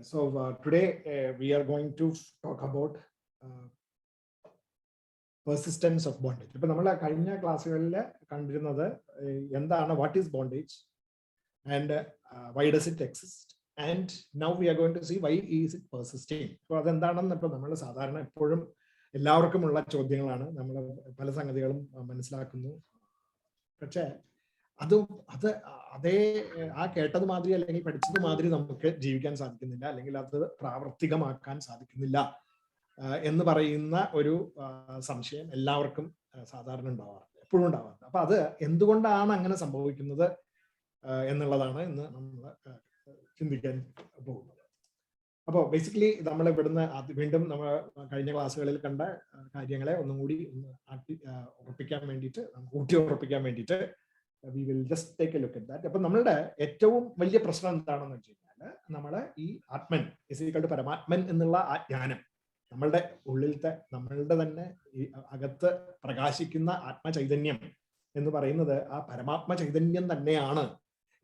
Today we are going to talk about persistence of bondage. ഇപ്പൊ നമ്മൾ കഴിഞ്ഞ ക്ലാസ്സുകളിൽ കണ്ടിരുന്നത് എന്താണ് what is bondage and why does it exist, and now we are going to see why is it persisting. അപ്പോൾ അതെന്താണെന്ന് ഇപ്പോൾ നമ്മൾ സാധാരണ എപ്പോഴും എല്ലാവർക്കുമുള്ള ചോദ്യങ്ങളാണ്. നമ്മൾ പല സംഗതികളും മനസ്സിലാക്കുന്നു, പക്ഷേ അതേ ആ കേട്ടത് മാതിരി അല്ലെങ്കിൽ പഠിച്ചത് മാതിരി നമുക്ക് ജീവിക്കാൻ സാധിക്കുന്നില്ല, അല്ലെങ്കിൽ അത് പ്രാവർത്തികമാക്കാൻ സാധിക്കുന്നില്ല എന്ന് പറയുന്ന ഒരു സംശയം എല്ലാവർക്കും സാധാരണ ഉണ്ടാവാറുണ്ട്, എപ്പോഴും ഉണ്ടാവാറുണ്ട്. അപ്പൊ അത് എന്തുകൊണ്ടാണ് അങ്ങനെ സംഭവിക്കുന്നത് എന്നുള്ളതാണ് ഇന്ന് നമ്മൾ ചിന്തിക്കാൻ പോകുന്നത്. അപ്പോൾ ബേസിക്കലി നമ്മൾ ഇവിടുന്ന് വീണ്ടും നമ്മൾ കഴിഞ്ഞ ക്ലാസ്സുകളിൽ കണ്ട കാര്യങ്ങളെ ഒന്നും കൂടി ഉറപ്പിക്കാൻ വേണ്ടിയിട്ട്, ഊട്ടി ഉറപ്പിക്കാൻ വേണ്ടിയിട്ട് we will just take a look at that. അപ്പൊ നമ്മളുടെ ഏറ്റവും വലിയ പ്രശ്നം എന്താണെന്ന് വെച്ച് കഴിഞ്ഞാൽ, നമ്മളെ ഈ ആത്മൻ ഇസ് പരമാത്മൻ എന്നുള്ള ആ ജ്ഞാനം, നമ്മളുടെ ഉള്ളിലത്തെ നമ്മളുടെ തന്നെ ഈ അകത്ത് പ്രകാശിക്കുന്ന ആത്മചൈതന്യം എന്ന് പറയുന്നത് ആ പരമാത്മ ചൈതന്യം തന്നെയാണ്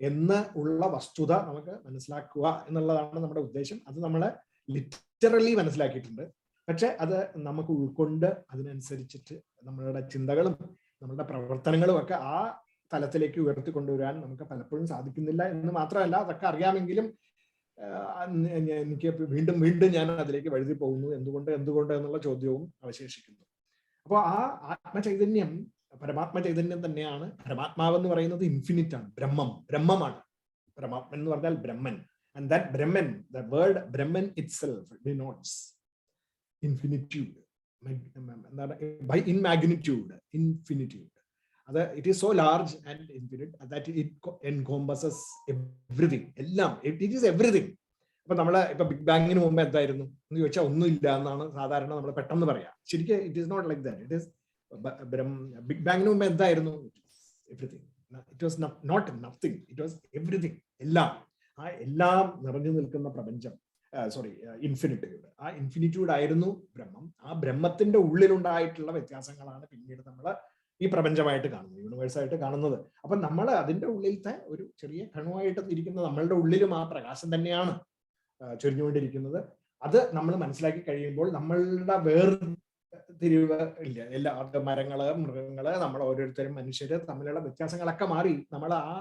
എന്ന് ഉള്ള വസ്തുത നമുക്ക് മനസ്സിലാക്കുക എന്നുള്ളതാണ് നമ്മുടെ ഉദ്ദേശം. അത് നമ്മളെ ലിറ്ററലി മനസ്സിലാക്കിയിട്ടുണ്ട്, പക്ഷെ അത് നമുക്ക് ഉൾക്കൊണ്ട് അതിനനുസരിച്ചിട്ട് നമ്മളുടെ ചിന്തകളും നമ്മളുടെ പ്രവർത്തനങ്ങളും ഒക്കെ ആ തലത്തിലേക്ക് ഉയർത്തിക്കൊണ്ടുവരാൻ നമുക്ക് പലപ്പോഴും സാധിക്കുന്നില്ല എന്ന് മാത്രമല്ല, അതൊക്കെ അറിയാമെങ്കിലും എനിക്ക് വീണ്ടും വീണ്ടും ഞാൻ അതിലേക്ക് വഴുതി പോകുന്നു. എന്തുകൊണ്ട് എന്നുള്ള ചോദ്യവും അവശേഷിക്കുന്നു. അപ്പോൾ ആ ആത്മചൈതന്യം പരമാത്മ ചൈതന്യം തന്നെയാണ്. പരമാത്മാവ് എന്ന് പറയുന്നത് ഇൻഫിനിറ്റ് ആണ്, ബ്രഹ്മമാണ്. പരമാത്മൻ എന്ന് പറഞ്ഞാൽ ബ്രഹ്മൻ. And that Brahman, the word Brahman itself denotes infinitude, by in magnitude, infinitude. It is so large and infinite that it encompasses everything. എല്ലാം, it is everything. അപ്പൊ നമ്മള് ഇപ്പൊ ബിഗ് ബാങ്ങിന് മുമ്പ് എന്തായിരുന്നു എന്ന് ചോദിച്ചാൽ ഒന്നുമില്ല എന്നാണ് സാധാരണ നമ്മൾ പെട്ടെന്ന് പറയാം. ശരിക്കും it is not like that. It is big ബാങ്ങിന് മുമ്പ് എന്തായിരുന്നു? Everything. It was not nothing, it was everything. എല്ലാം, ആ എല്ലാം നിറഞ്ഞു നിൽക്കുന്ന പ്രപഞ്ചം, ഇൻഫിനിറ്റ്യൂഡ്. ആ ഇൻഫിനിറ്റ്യൂഡ് ആയിരുന്നു ബ്രഹ്മം. ആ ബ്രഹ്മത്തിന്റെ ഉള്ളിലുണ്ടായിട്ടുള്ള വ്യത്യാസങ്ങളാണ് പിന്നീട് നമ്മൾ ഈ പ്രപഞ്ചമായിട്ട് കാണുന്നത്, യൂണിവേഴ്സായിട്ട് കാണുന്നത്. അപ്പൊ നമ്മൾ അതിന്റെ ഉള്ളിലത്തെ ഒരു ചെറിയ കണുവായിട്ട് ഇരിക്കുന്ന നമ്മളുടെ ഉള്ളിലും ആ പ്രകാശം തന്നെയാണ് ചൊരിഞ്ഞുകൊണ്ടിരിക്കുന്നത്. അത് നമ്മൾ മനസ്സിലാക്കി കഴിയുമ്പോൾ നമ്മളുടെ വേർതിരിവ് ഇല്ല. എല്ലാ മരങ്ങള്, മൃഗങ്ങള്, നമ്മൾ ഓരോരുത്തരും മനുഷ്യര് തമ്മിലുള്ള വ്യത്യാസങ്ങളൊക്കെ മാറി നമ്മൾ ആ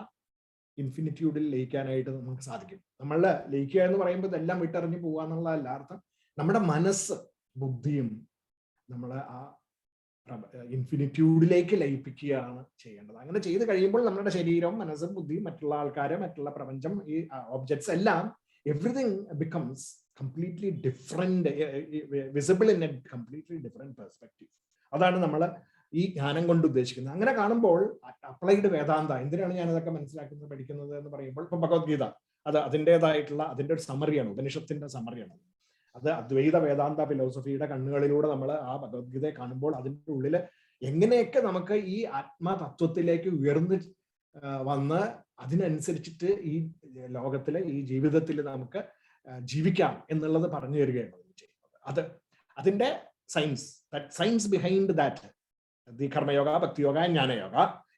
ഇൻഫിനിറ്റ്യൂഡിൽ ലയിക്കാനായിട്ട് നമുക്ക് സാധിക്കും. നമ്മളുടെ ലയിക്കുക എന്ന് പറയുമ്പോൾ ഇതെല്ലാം വിട്ടെറിഞ്ഞു പോകുക എന്നുള്ളതല്ല അർത്ഥം. നമ്മുടെ മനസ്സ്, ബുദ്ധിയും നമ്മളെ ആ ഇൻഫിനിറ്റ്യൂഡിലേക്ക് ലയിപ്പിക്കുകയാണ് ചെയ്യേണ്ടത്. അങ്ങനെ ചെയ്ത് കഴിയുമ്പോൾ നമ്മുടെ ശരീരം, മനസ്സും, ബുദ്ധിയും, മറ്റുള്ള ആൾക്കാര്, മറ്റുള്ള പ്രപഞ്ചം, ഈ ഒബ്ജക്ട്സ് എല്ലാം, everything becomes completely different, visible in A completely different perspective. അതാണ് നമ്മൾ ഈ ജ്ഞാനം കൊണ്ട് ഉദ്ദേശിക്കുന്നത്. അങ്ങനെ കാണുമ്പോൾ അപ്ലൈഡ് വേദാന്ത, എന്തിനാണ് ഞാൻ അതൊക്കെ മനസ്സിലാക്കുന്നത്, പഠിക്കുന്നത് എന്ന് പറയുമ്പോൾ, ഇപ്പൊ ഭഗവത്ഗീത അത് അതിൻ്റെ ഒരു സമറിയാണ്, ഉപനിഷത്തിന്റെ സമറിയാണ്. അത് അദ്വൈത വേദാന്ത ഫിലോസഫിയുടെ കണ്ണുകളിലൂടെ നമ്മൾ ആ ഭഗവത്ഗീതയെ കാണുമ്പോൾ അതിൻ്റെ ഉള്ളില് എങ്ങനെയൊക്കെ നമുക്ക് ഈ ആത്മതത്വത്തിലേക്ക് ഉയർന്ന് വന്ന് അതിനനുസരിച്ചിട്ട് ഈ ലോകത്തില്, ഈ ജീവിതത്തിൽ നമുക്ക് ജീവിക്കാം എന്നുള്ളത് പറഞ്ഞു തരികയാണ് ചെയ്യുന്നത്. അതിന്റെ science behind that, the karma yoga, bhakti yoga, jnana yoga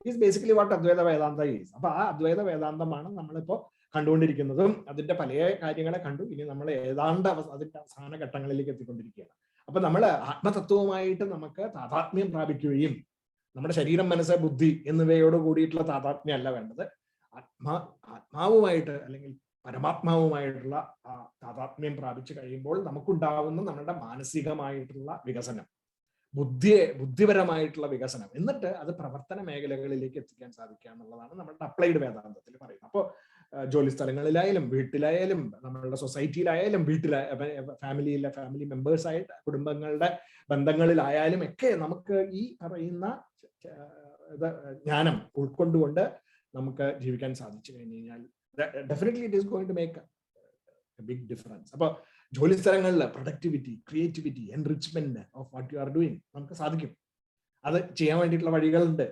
is basically what Advaita Vedanta is. അപ്പൊ ആ അദ്വൈത വേദാന്തമാണ് നമ്മളിപ്പോ കണ്ടുകൊണ്ടിരിക്കുന്നതും. അതിന്റെ പല കാര്യങ്ങളെ കണ്ടു. ഇനി നമ്മൾ ഏതാണ്ട് അതിന്റെ അവസാന ഘട്ടങ്ങളിലേക്ക് എത്തിക്കൊണ്ടിരിക്കുകയാണ്. അപ്പൊ നമ്മൾ ആത്മതത്വവുമായിട്ട് നമുക്ക് താതാത്മ്യം പ്രാപിക്കുകയും, നമ്മുടെ ശരീരം, മനസ്സ്, ബുദ്ധി എന്നിവയോട് കൂടിയിട്ടുള്ള താതാത്മ്യം അല്ല വേണ്ടത്, ആത്മാവുമായിട്ട് അല്ലെങ്കിൽ പരമാത്മാവുമായിട്ടുള്ള ആ താതാത്മ്യം പ്രാപിച്ചു കഴിയുമ്പോൾ നമുക്കുണ്ടാവുന്ന നമ്മുടെ മാനസികമായിട്ടുള്ള വികസനം, ബുദ്ധിപരമായിട്ടുള്ള വികസനം, എന്നിട്ട് അത് പ്രവർത്തന മേഖലകളിലേക്ക് എത്തിക്കാൻ സാധിക്കുക എന്നുള്ളതാണ് നമ്മുടെ അപ്ലൈഡ് വേദാന്തത്തിൽ പറയുന്നത്. അപ്പോൾ ജോലി സ്ഥലങ്ങളിലായാലും, വീട്ടിലായാലും, നമ്മളുടെ സൊസൈറ്റിയിലായാലും, ഫാമിലി മെമ്പേഴ്സായിട്ട്, കുടുംബങ്ങളുടെ ബന്ധങ്ങളിലായാലും ഒക്കെ നമുക്ക് ഈ പറയുന്ന ജ്ഞാനം ഉൾക്കൊണ്ടുകൊണ്ട് നമുക്ക് ജീവിക്കാൻ സാധിച്ചു കഴിഞ്ഞു കഴിഞ്ഞാൽ definitely it is going to make a big difference. അപ്പൊ ജോലി സ്ഥലങ്ങളിൽ productivity, creativity, enrichment of what you are doing നമുക്ക് സാധിക്കും. അത് ചെയ്യാൻ വേണ്ടിയിട്ടുള്ള വഴികളുണ്ട്.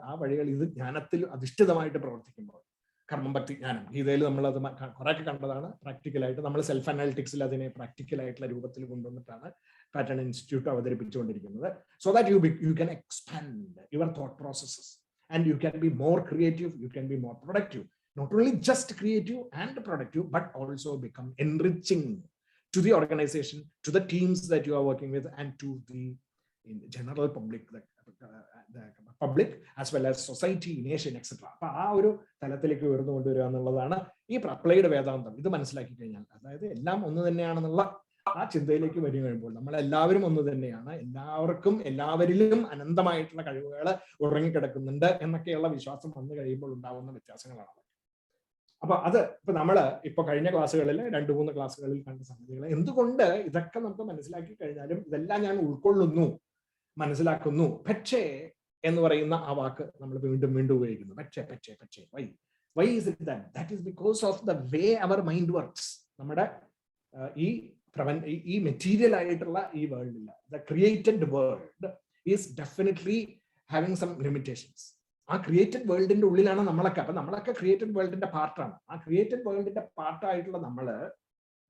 ആ വഴികൾ ഇത് ജ്ഞാനത്തിൽ അധിഷ്ഠിതമായിട്ട് പ്രവർത്തിക്കുമ്പോൾ, കർമ്മം, ഭക്തി, ജ്ഞാനം, ഗീതയിൽ നമ്മളത് കുറേയൊക്കെ കണ്ടതാണ്. പ്രാക്ടിക്കലായിട്ട് നമ്മൾ സെൽഫ് അനാലിറ്റിക്സിൽ അതിനെ പ്രാക്ടിക്കലായിട്ടുള്ള രൂപത്തിൽ കൊണ്ടുവന്നിട്ടാണ് പാറ്റേൺ ഇൻസ്റ്റിറ്റ്യൂട്ട് അവതരിപ്പിച്ചുകൊണ്ടിരിക്കുന്നത്. So that you can expand your thought processes and you can be more creative, you can be more productive. not only just creative and productive, but also become enriching to the organization, to the teams that you are working with, and to the general public, the public as well as society, nation, etc. അപ്പൊ ആ ഒരു തലത്തിലേക്ക് ഉയർന്നു കൊണ്ടുവരിക എന്നുള്ളതാണ് ഈ applied വേദാന്തം. ഇത് മനസ്സിലാക്കി കഴിഞ്ഞാൽ, അതായത് എല്ലാം ഒന്ന് തന്നെയാണെന്നുള്ള ആ ചിന്തയിലേക്ക് വരും കഴിയുമ്പോൾ നമ്മളെല്ലാവരും ഒന്ന് തന്നെയാണ്, എല്ലാവർക്കും എല്ലാവരിലും അനന്തമായിട്ടുള്ള കഴിവുകൾ ഉറങ്ങിക്കിടക്കുന്നുണ്ട് എന്നൊക്കെയുള്ള വിശ്വാസം വന്നു കഴിയുമ്പോൾ ഉണ്ടാവുന്ന വ്യത്യാസങ്ങളാണ്. അപ്പൊ അത് ഇപ്പൊ നമ്മള് ഇപ്പൊ കഴിഞ്ഞ ക്ലാസ്സുകളിൽ 2-3 ക്ലാസ്സുകളിൽ കണ്ട സംഗതികൾ, എന്തുകൊണ്ട് ഇതൊക്കെ നമുക്ക് മനസ്സിലാക്കി കഴിഞ്ഞാലും ഇതെല്ലാം ഞാൻ ഉൾക്കൊള്ളുന്നു, മനസ്സിലാക്കുന്നു, പക്ഷേ എന്ന് പറയുന്ന ആ വാക്ക് നമ്മൾ വീണ്ടും വീണ്ടും ഉപയോഗിക്കുന്നു. പക്ഷേ why is it that is because of the way our mind works. നമ്മുടെ ഈ മെറ്റീരിയൽ ആയിട്ടുള്ള ഈ വേൾഡിൽ, the created world is definitely having some limitations. ആ ക്രിയേറ്റഡ് വേൾഡിന്റെ ഉള്ളിലാണ് നമ്മളൊക്കെ. അപ്പൊ നമ്മളൊക്കെ ക്രിയേറ്റഡ് വേൾഡിന്റെ പാർട്ടാണ്. ആ ക്രിയേറ്റഡ് വേൾഡിന്റെ പാർട്ടായിട്ടുള്ള നമ്മള്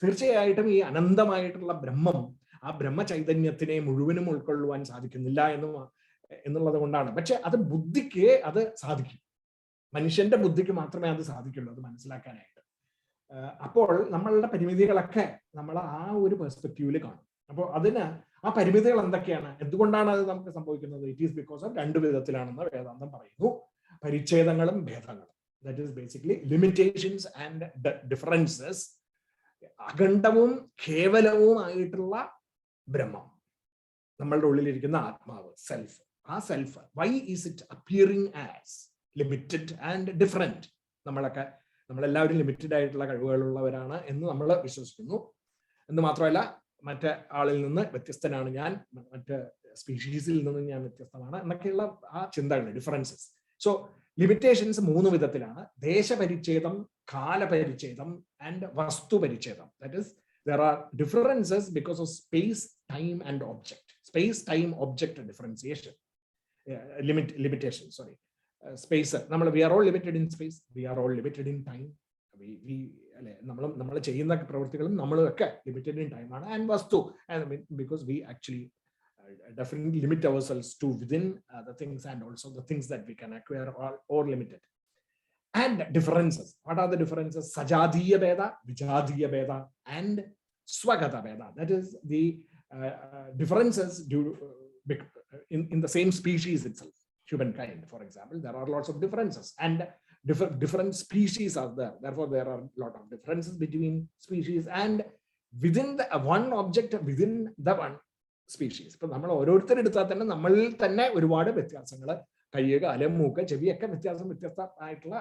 തീർച്ചയായിട്ടും ഈ അനന്തമായിട്ടുള്ള ബ്രഹ്മം, ആ ബ്രഹ്മ ചൈതന്യത്തിനെ മുഴുവനും ഉൾക്കൊള്ളുവാൻ സാധിക്കുന്നില്ല എന്നുള്ളത് കൊണ്ടാണ്. പക്ഷെ അത് ബുദ്ധിക്ക് അത് സാധിക്കും. മനുഷ്യന്റെ ബുദ്ധിക്ക് മാത്രമേ അത് സാധിക്കുള്ളൂ അത് മനസ്സിലാക്കാനായിട്ട്. അപ്പോൾ നമ്മളുടെ പരിമിതികളൊക്കെ നമ്മൾ ആ ഒരു പെർസ്പെക്റ്റീവില് കാണും. അപ്പോൾ അതിന് ആ പരിമിതികൾ എന്തൊക്കെയാണ്, എന്തുകൊണ്ടാണ് അത് നമുക്ക് സംഭവിക്കുന്നത്? ഇറ്റ് ഈസ് ബിക്കോസ് ഓഫ് 2 വിധത്തിലാണെന്ന് വേദാന്തം പറയുന്നു. പരിച്ഛേദങ്ങളും ഭേദങ്ങളും. That is basically limitations and differences. അഖണ്ഡവും കേവലവുമായിട്ടുള്ള ബ്രഹ്മം, നമ്മളുടെ ഉള്ളിലിരിക്കുന്ന ആത്മാവ്, സെൽഫ്. ആ self, why is it appearing as limited and different? നമ്മളെല്ലാവരും ലിമിറ്റഡ് ആയിട്ടുള്ള കഴിവുകളുള്ളവരാണ് എന്ന് നമ്മൾ വിശ്വസിക്കുന്നു. എന്ന് മാത്രമല്ല, മറ്റേ ആളിൽ നിന്ന് വ്യത്യസ്തനാണ് ഞാൻ, മറ്റ് സ്പീഷീസിൽ നിന്ന് ഞാൻ വ്യത്യസ്തമാണ് എന്നൊക്കെയുള്ള ആ ചിന്തകൾ, ഡിഫറൻസസ്. സോ ലിമിറ്റേഷൻസ് 3 വിധത്തിലാണ്: ദേശപരിച്ഛേദം, കാലപരിച്ഛേദം ആൻഡ് വസ്തുപരിച്ഛേദം. That is there are differences because of space, time and object. Space, time, object differentiation. Limitation, sorry. Space, we are all limited in space, we are all limited in time. നമ്മൾ ചെയ്യുന്ന പ്രവൃത്തികളും നമ്മളൊക്കെ limited in time ആണ്. And vastu, because we actually definitely limit ourselves to within the things and also the things that we can acquire or limited. And differences. What are the differences? Sajadiya Veda, Vijadiya Veda, and Swagata Veda. That is the differences in the same species itself. Humankind, for example, there are lots of differences, and different species are there. Therefore, there are a lot of differences between species and within the one object within the one species. ഇപ്പൊ നമ്മൾ ഓരോരുത്തരും എടുത്താൽ തന്നെ നമ്മളിൽ തന്നെ ഒരുപാട് വ്യത്യാസങ്ങൾ, കയ്യ്, കാല്, മൂക്ക്, ചെവിയൊക്കെ വ്യത്യസ്തമായിട്ടുള്ള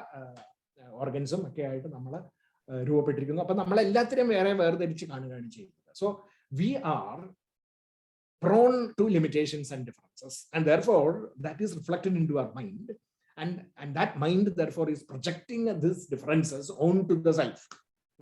ഓർഗൻസും ഒക്കെ ആയിട്ട് നമ്മൾ രൂപപ്പെട്ടിരിക്കുന്നു. അപ്പൊ നമ്മളെല്ലാത്തിനും വേർതിരിച്ച് കാണുകയാണ് ചെയ്യുന്നത്. So we are prone to limitations and differences, and therefore that is reflected into our mind, and that mind therefore is projecting these differences onto the self.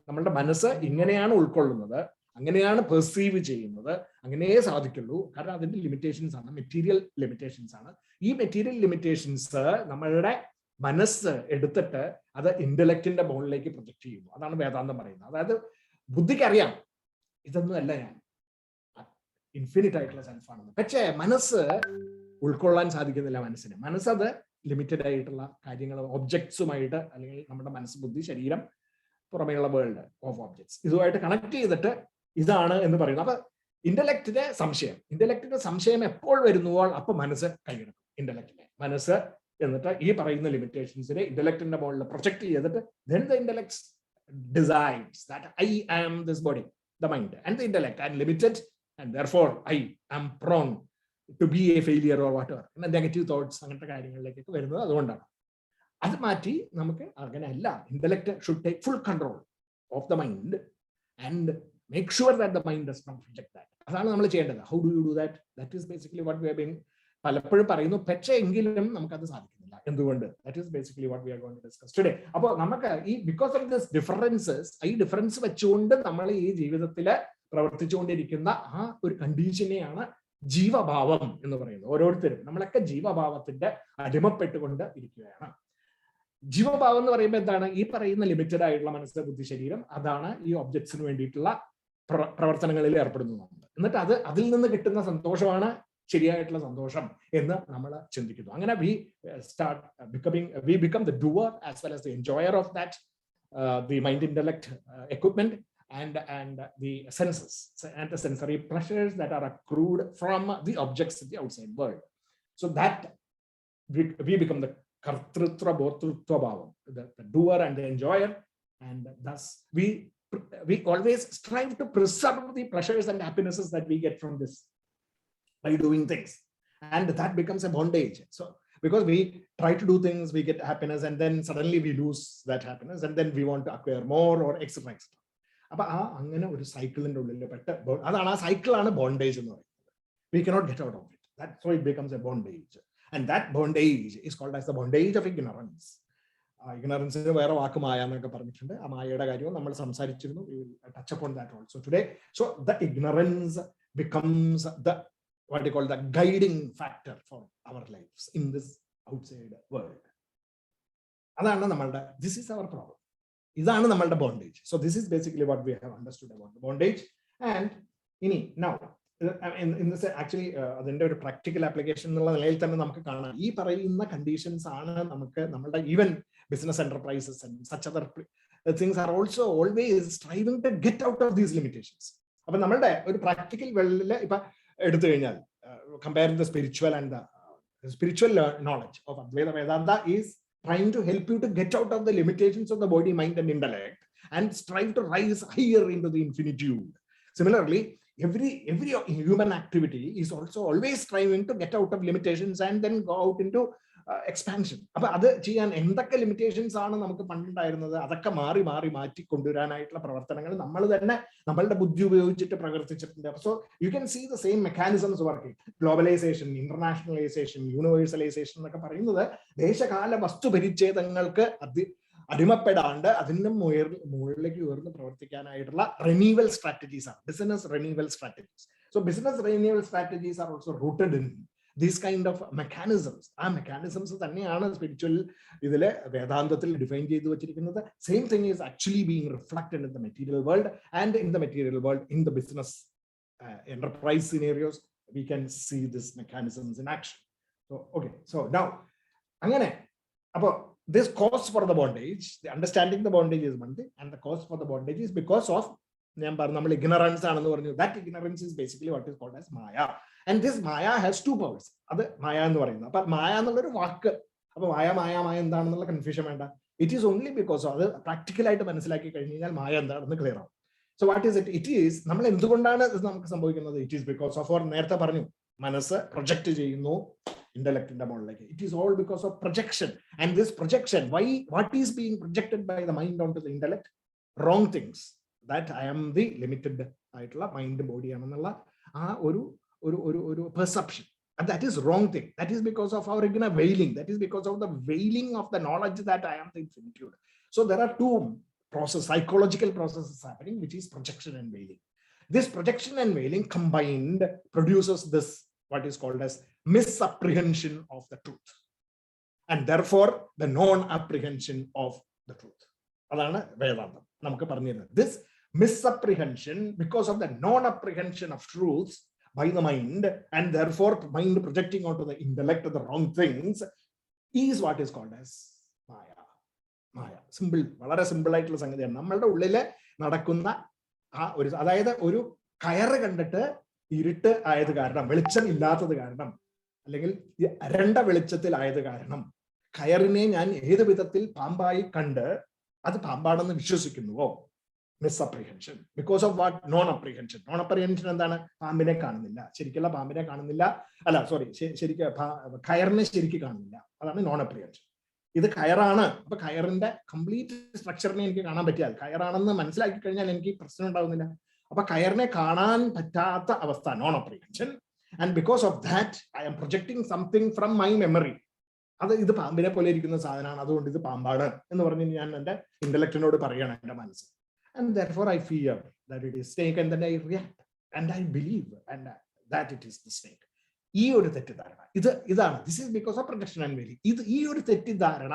നമ്മളുടെ മനസ്സ് ഇങ്ങനെയാണ് ഉൾക്കൊള്ളുന്നത്, അങ്ങനെയാണ് പെർസീവ് ചെയ്യുന്നത്, അങ്ങനെയേ സാധിക്കുള്ളൂ. കാരണം അതിന്റെ ലിമിറ്റേഷൻസ് ആണ്, മെറ്റീരിയൽ ലിമിറ്റേഷൻസ് ആണ്. ഈ മെറ്റീരിയൽ ലിമിറ്റേഷൻസ് നമ്മളുടെ മനസ്സ് എടുത്തിട്ട് അത് ഇന്റലക്റ്റിന്റെ മുകളിലേക്ക് പ്രൊജക്ട് ചെയ്യുന്നു. അതാണ് വേദാന്തം പറയുന്നത്. അതായത് ബുദ്ധിക്ക് അറിയാം ഇതൊന്നും അല്ല ഞാൻ, ഇൻഫിനിറ്റ് ആയിട്ടുള്ള സെൽഫാണെന്ന്. പക്ഷേ മനസ്സ് ഉൾക്കൊള്ളാൻ സാധിക്കുന്നില്ല. മനസ്സത് ലിമിറ്റഡ് ആയിട്ടുള്ള കാര്യങ്ങൾ, ഒബ്ജക്ട്സുമായിട്ട്, അല്ലെങ്കിൽ നമ്മുടെ മനസ്സ്, ബുദ്ധി, ശരീരം, പുറമേയുള്ള വേൾഡ് ഓഫ് ഒബ്ജക്ട്സ്, ഇതുമായിട്ട് കണക്ട് ചെയ്തിട്ട് ഇതാണ് എന്ന് പറയുന്നു. അപ്പൊ ഇന്റലക്റ്റിന്റെ സംശയം എപ്പോൾ വരുന്നുവോ അപ്പൊ മനസ്സ് കൈയെടുക്കും. ഇന്റലക്റ്റിനെ മനസ്സ് എന്നിട്ട് ഈ പറയുന്ന ലിമിറ്റേഷൻസിനെ ഇന്റലക്റ്റിന്റെ മുകളിൽ പ്രൊജക്ട് ചെയ്തിട്ട് then the intellect decides that I am this body, the mind and the intellect, and limited, and therefore I am prone to be a failure or whatever. Negative thoughts, അങ്ങനത്തെ കാര്യങ്ങളിലേക്കൊക്കെ വരുന്നത് അതുകൊണ്ടാണ്. അത് മാറ്റി നമുക്ക് അങ്ങനെയല്ല, intellect should take full control of the mind and make sure that the mind does not reject that. അതാണ് നമ്മൾ ചെയ്യേണ്ടത്. How do you do that? That is basically what we have been പലപ്പോഴും പറയുന്നു. പക്ഷേ എങ്കിലും നമുക്കത് സാധിക്കുന്നില്ല. എന്തുകൊണ്ട്? That is basically what we are going to discuss today. അപ്പോൾ നമുക്ക് ഈ ബിക്കോസ് ഓഫ് ദിസ് ഡിഫറൻസസ്, ഈ ഡിഫറൻസ് വെച്ചുകൊണ്ട് നമ്മൾ ഈ ജീവിതത്തിൽ പ്രവർത്തിച്ചുകൊണ്ടിരിക്കുന്ന ആ ഒരു കണ്ടീഷനെയാണ് ജീവഭാവം എന്ന് പറയുന്നത്. ഓരോരുത്തരും നമ്മളൊക്കെ ജീവഭാവത്തിന്റെ അടിമപ്പെട്ടുകൊണ്ട് ഇരിക്കുകയാണ്. ജീവഭാവം എന്ന് പറയുമ്പോൾ എന്താണ്? ഈ പറയുന്ന ലിമിറ്റഡ് ആയിട്ടുള്ള മനസ്സ്, ബുദ്ധി, ശരീരം, അതാണ് ഈ ഒബ്ജക്ട്സിന് വേണ്ടിയിട്ടുള്ള പ്രവർത്തനങ്ങളിൽ ഏർപ്പെടുന്നത്. എന്നിട്ട് അതിൽ നിന്ന് കിട്ടുന്ന സന്തോഷമാണ് ശരിയായിട്ടുള്ള സന്തോഷം എന്ന് നമ്മൾ ചിന്തിക്കുന്നു. അങ്ങനെ we become the doer as well as the enjoyer of that, the mind intellect equipment and the senses and the sensory pleasures that are accrued from the objects in the outside world. So that we become the kartritra bhotrutva bhavam, the doer and the enjoyer, and thus we always strive to preserve the pleasures and happinesses that we get from this by doing things, and that becomes a bondage. So because we try to do things, we get happiness, and then suddenly we lose that happiness, and then we want to acquire more, or etc. അപ്പൊ അങ്ങനെ ഒരു സൈക്കിളിന്റെ ഉള്ളിൽ പെട്ട് അതാണ് ആ സൈക്കിളാണ് bondage എന്ന് പറയുന്നത്. We cannot get out of it. That's why it becomes a bondage, and that bondage is called as the bondage of ignorance. Ignorance വേറെ വാക്ക് മായ എന്നൊക്കെ പറഞ്ഞിട്ടുണ്ട്. ആ മായയുടെ കാര്യവും നമ്മൾ സംസാരിച്ചിരുന്നു. We will touch upon that also today. So the ignorance becomes the what you call the guiding factor for our lives in this outside world. അതാണ് നമ്മളുടെ, this is our problem. ഇതാണ് നമ്മളുടെ bondage. So this is basically what we have understood about the bondage. And ഇനി now in this actually അതിന്റെ ഒരു practical application എന്നുള്ള നിലയിൽ തന്നെ നമുക്ക് കാണാം, ഈ പറയുന്ന കണ്ടീഷൻസ് ആണ് നമുക്ക് നമ്മളുടെ even business enterprises and such other things are also always striving to get out of these limitations. അപ്പൊ നമ്മളുടെ ഒരു പ്രാക്ടിക്കൽ വേൾഡിൽ ഇപ്പൊ എടുത്തു കഴിഞ്ഞാൽ comparing the spiritual and the spiritual knowledge of Advaita Vedanta is trying to help you to get out of the limitations of the body, mind and intellect and strive to rise higher into the infinitude. Similarly, every human activity is also always striving to get out of limitations and then go out into expansion. അപ്പൊ അത് ചെയ്യാൻ എന്തൊക്കെ limitations ആണ് നമുക്ക് പണ്ടുണ്ടായിരുന്നത്, അതൊക്കെ മാറ്റി കൊണ്ടുവരാനായിട്ടുള്ള പ്രവർത്തനങ്ങൾ നമ്മൾ തന്നെ നമ്മളുടെ ബുദ്ധി ഉപയോഗിച്ചിട്ട് പ്രവർത്തിച്ചിട്ടുണ്ട്. So you can see the same mechanisms working. Globalisation, internationalisation, universalisation എന്നൊക്കെ പറയുന്നത് ദേശകാല വസ്തുപരിച്ഛേദങ്ങൾക്ക് അടിമപ്പെടാണ്ട് അതിന്റെ മുകളിലേക്ക് ഉയർന്ന് പ്രവർത്തിക്കാനായിട്ടുള്ള റിന്യൂവൽ സ്ട്രാറ്റജീസ് ആണ്, business renewal strategies. So business renewal strategies are also rooted in these kind of mechanisms. ആ മെക്കാനിസംസ് തന്നെയാണ് സ്പിരിച്വൽ ഇതില് വേദാന്തത്തിൽ ഡിഫൈൻ ചെയ്തു വെച്ചിരിക്കുന്നത്. Same thing is actually being reflected in the material world, and in the material world in the business enterprise scenarios we can see this mechanisms in action. So okay, so now അങ്ങനെ അപ്പോൾ this cause for the bondage, the understanding the bondage is one thing, and the cause for the bondage is because of നമ്മൾ ignorance ആണെന്ന് പറഞ്ഞു. That ignorance is basically what is called as maya, and this maya has two powers. അത് മായ എന്ന് പറയുന്നത്. അപ്പൊ മായ എന്നുള്ളൊരു വാക്ക്, അപ്പൊ മായ എന്താണെന്നുള്ള കൺഫ്യൂഷൻ വേണ്ട. ഇറ്റ് ഈസ് ഓൺലി ബിക്കോസ് അത് പ്രാക്ടിക്കലായിട്ട് മനസ്സിലാക്കി കഴിഞ്ഞ് കഴിഞ്ഞാൽ മായ എന്താണെന്ന് ക്ലിയർ ആവും. So what is it? It is, നമ്മൾ എന്തുകൊണ്ടാണ് ഇത് നമുക്ക് സംഭവിക്കുന്നത്? It is because of, or നേരത്തെ പറഞ്ഞു, മനസ്സ് പ്രൊജക്ട് ചെയ്യുന്നു ഇന്റലക്റ്റിന്റെ മുകളിലേക്ക്. It is all because of projection. And this projection, what is being projected by the mind on to the intellect? Wrong things. That I am the limited ആയിട്ടുള്ള mind ബോഡിയാണെന്നുള്ള ആ ഒരു perception. And that is wrong thing. That is because of our inner veiling. That is because of the veiling of the knowledge that I am the infinitude. So there are two psychological processes happening, which is projection and veiling. This projection and veiling combined produces this, what is called as misapprehension of the truth. And therefore, the non-apprehension of the truth. Adana Vedanta. Namukku paranjirunnu. This misapprehension, because of the non-apprehension of truths by the mind, and therefore mind projecting onto the intellect the wrong things, is what is called as maya. Simple, വളരെ simple ആയിട്ടുള്ള സംഗതിയാണ്. നമ്മളുടെ ഉള്ളില് നടക്കുന്ന ആ ഒരു, അതായത് ഒരു കയറ് കണ്ടിട്ട് ഇരുട്ട് ആയത് കാരണം, വെളിച്ചം ഇല്ലാത്തത് കാരണം, അല്ലെങ്കിൽ അരണ്ട വെളിച്ചത്തിൽ ആയത് കാരണം കയറിനെ ഞാൻ ഏത് വിധത്തിൽ പാമ്പായി കണ്ട് അത് പാമ്പാണെന്ന് വിശ്വസിക്കുന്നുവോ? Misapprehension. Because of what? Non-apprehension. Non-apprehension എന്താണ്? പാമ്പിനെ കാണുന്നില്ല, ശരിക്കുള്ള പാമ്പിനെ കാണുന്നില്ല, അല്ല സോറി, കയറിനെ ശരിക്കും കാണുന്നില്ല. അതാണ് നോൺ അപ്രിഹെൻഷൻ. ഇത് കയറാണ്, അപ്പൊ കയറിന്റെ കംപ്ലീറ്റ് സ്ട്രക്ചറിനെ എനിക്ക് കാണാൻ പറ്റിയാൽ, കയറാണെന്ന് മനസ്സിലാക്കി കഴിഞ്ഞാൽ എനിക്ക് പ്രശ്നം ഉണ്ടാവുന്നില്ല. അപ്പൊ കയറിനെ കാണാൻ പറ്റാത്ത അവസ്ഥ, non apprehension. And because of that I am projecting something from my memory. അത് ഇത് പാമ്പിനെ പോലെ ഇരിക്കുന്ന സാധനമാണ്, അതുകൊണ്ട് ഇത് പാമ്പാണ് എന്ന് പറഞ്ഞ് ഞാൻ എന്റെ ഇന്റലക്റ്റിനോട് പറയണം, എന്റെ മനസ്സ്. And therefore I fear that it is snake, and then I react and I believe and that it is the snake. ഈ ഒരു തെറ്റിദ്ധാരണ ഇതാണ്. This is because of projection and vailing. ഈ ഒരു തെറ്റിദ്ധാരണ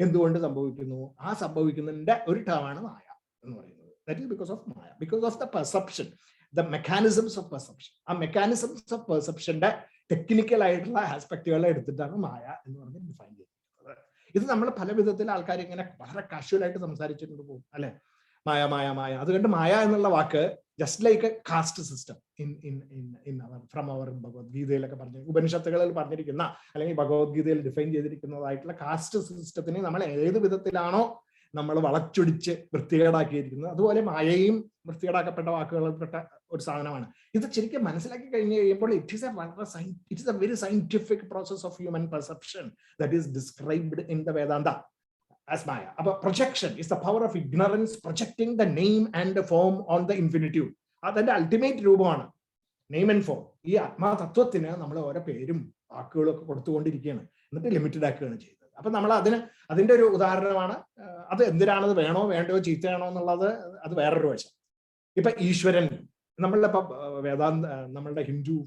എന്തുകൊണ്ട് സംഭവിക്കുന്നു? ആ സംഭവിക്കുന്നതിന്റെ ഒരു ടേമാണ് മായ എന്ന് പറയുന്നത്. That is because of maya, because of the perception, the mechanisms of perception. ആ mechanisms of perception ടെക്നിക്കൽ ആയിട്ടുള്ള ആസ്പെക്റ്റുകളെ എടുത്തിട്ടാണ് മായ എന്ന് പറഞ്ഞ് ഡിഫൈൻ ചെയ്തിരിക്കുന്നത്. ഇത് നമ്മൾ പല വിധത്തിൽ ആൾക്കാർ ഇങ്ങനെ വളരെ കാഷ്വൽ ആയിട്ട് സംസാരിച്ചിട്ടുണ്ട് പോകും അല്ലെ, മായ മായ മായ. അതുകൊണ്ട് മായ എന്നുള്ള വാക്ക് just like caste system from our ഭഗവത്ഗീതയിലൊക്കെ പറഞ്ഞ ഉപനിഷത്തുകളിൽ പറഞ്ഞിരിക്കുന്ന അല്ലെങ്കിൽ ഭഗവത്ഗീതയിൽ ഡിഫൈൻ ചെയ്തിരിക്കുന്നതായിട്ടുള്ള കാസ്റ്റ് സിസ്റ്റത്തിനെ നമ്മൾ ഏത് വിധത്തിലാണോ നമ്മൾ വളച്ചൊടിച്ച് വൃത്തികേടാക്കിയിരിക്കുന്നത്, അതുപോലെ മായയും വൃത്തികേടാക്കപ്പെട്ട വാക്കുകളിൽപ്പെട്ട ഒരു സാധനമാണ്. ഇത് ശരിക്കും മനസ്സിലാക്കി കഴിഞ്ഞു കഴിയുമ്പോൾ it is A very scientific process of human perception that is described in the Vedanta as Maya. But projection is the power of ignorance projecting the name and the form on the infinitive. That's the ultimate രൂപമാണ് name and form. ഈ ആത്മാതത്വത്തിന് നമ്മൾ ഓരോ പേരും വാക്കുകളും ഒക്കെ കൊടുത്തുകൊണ്ടിരിക്കുകയാണ്, എന്നിട്ട് limited ആക്കുകയാണ് ചെയ്യുന്നത്. അപ്പൊ നമ്മൾ അതിന്റെ ഒരു ഉദാഹരണമാണ്. അത് എന്തിനാണത്, വേണോ വേണ്ടയോ ചീത്തയാണോ എന്നുള്ളത് അത് വേറൊരു വശം. ഇപ്പൊ ഈശ്വരൻ നമ്മളിപ്പോ നമ്മളുടെ ഹിന്ദു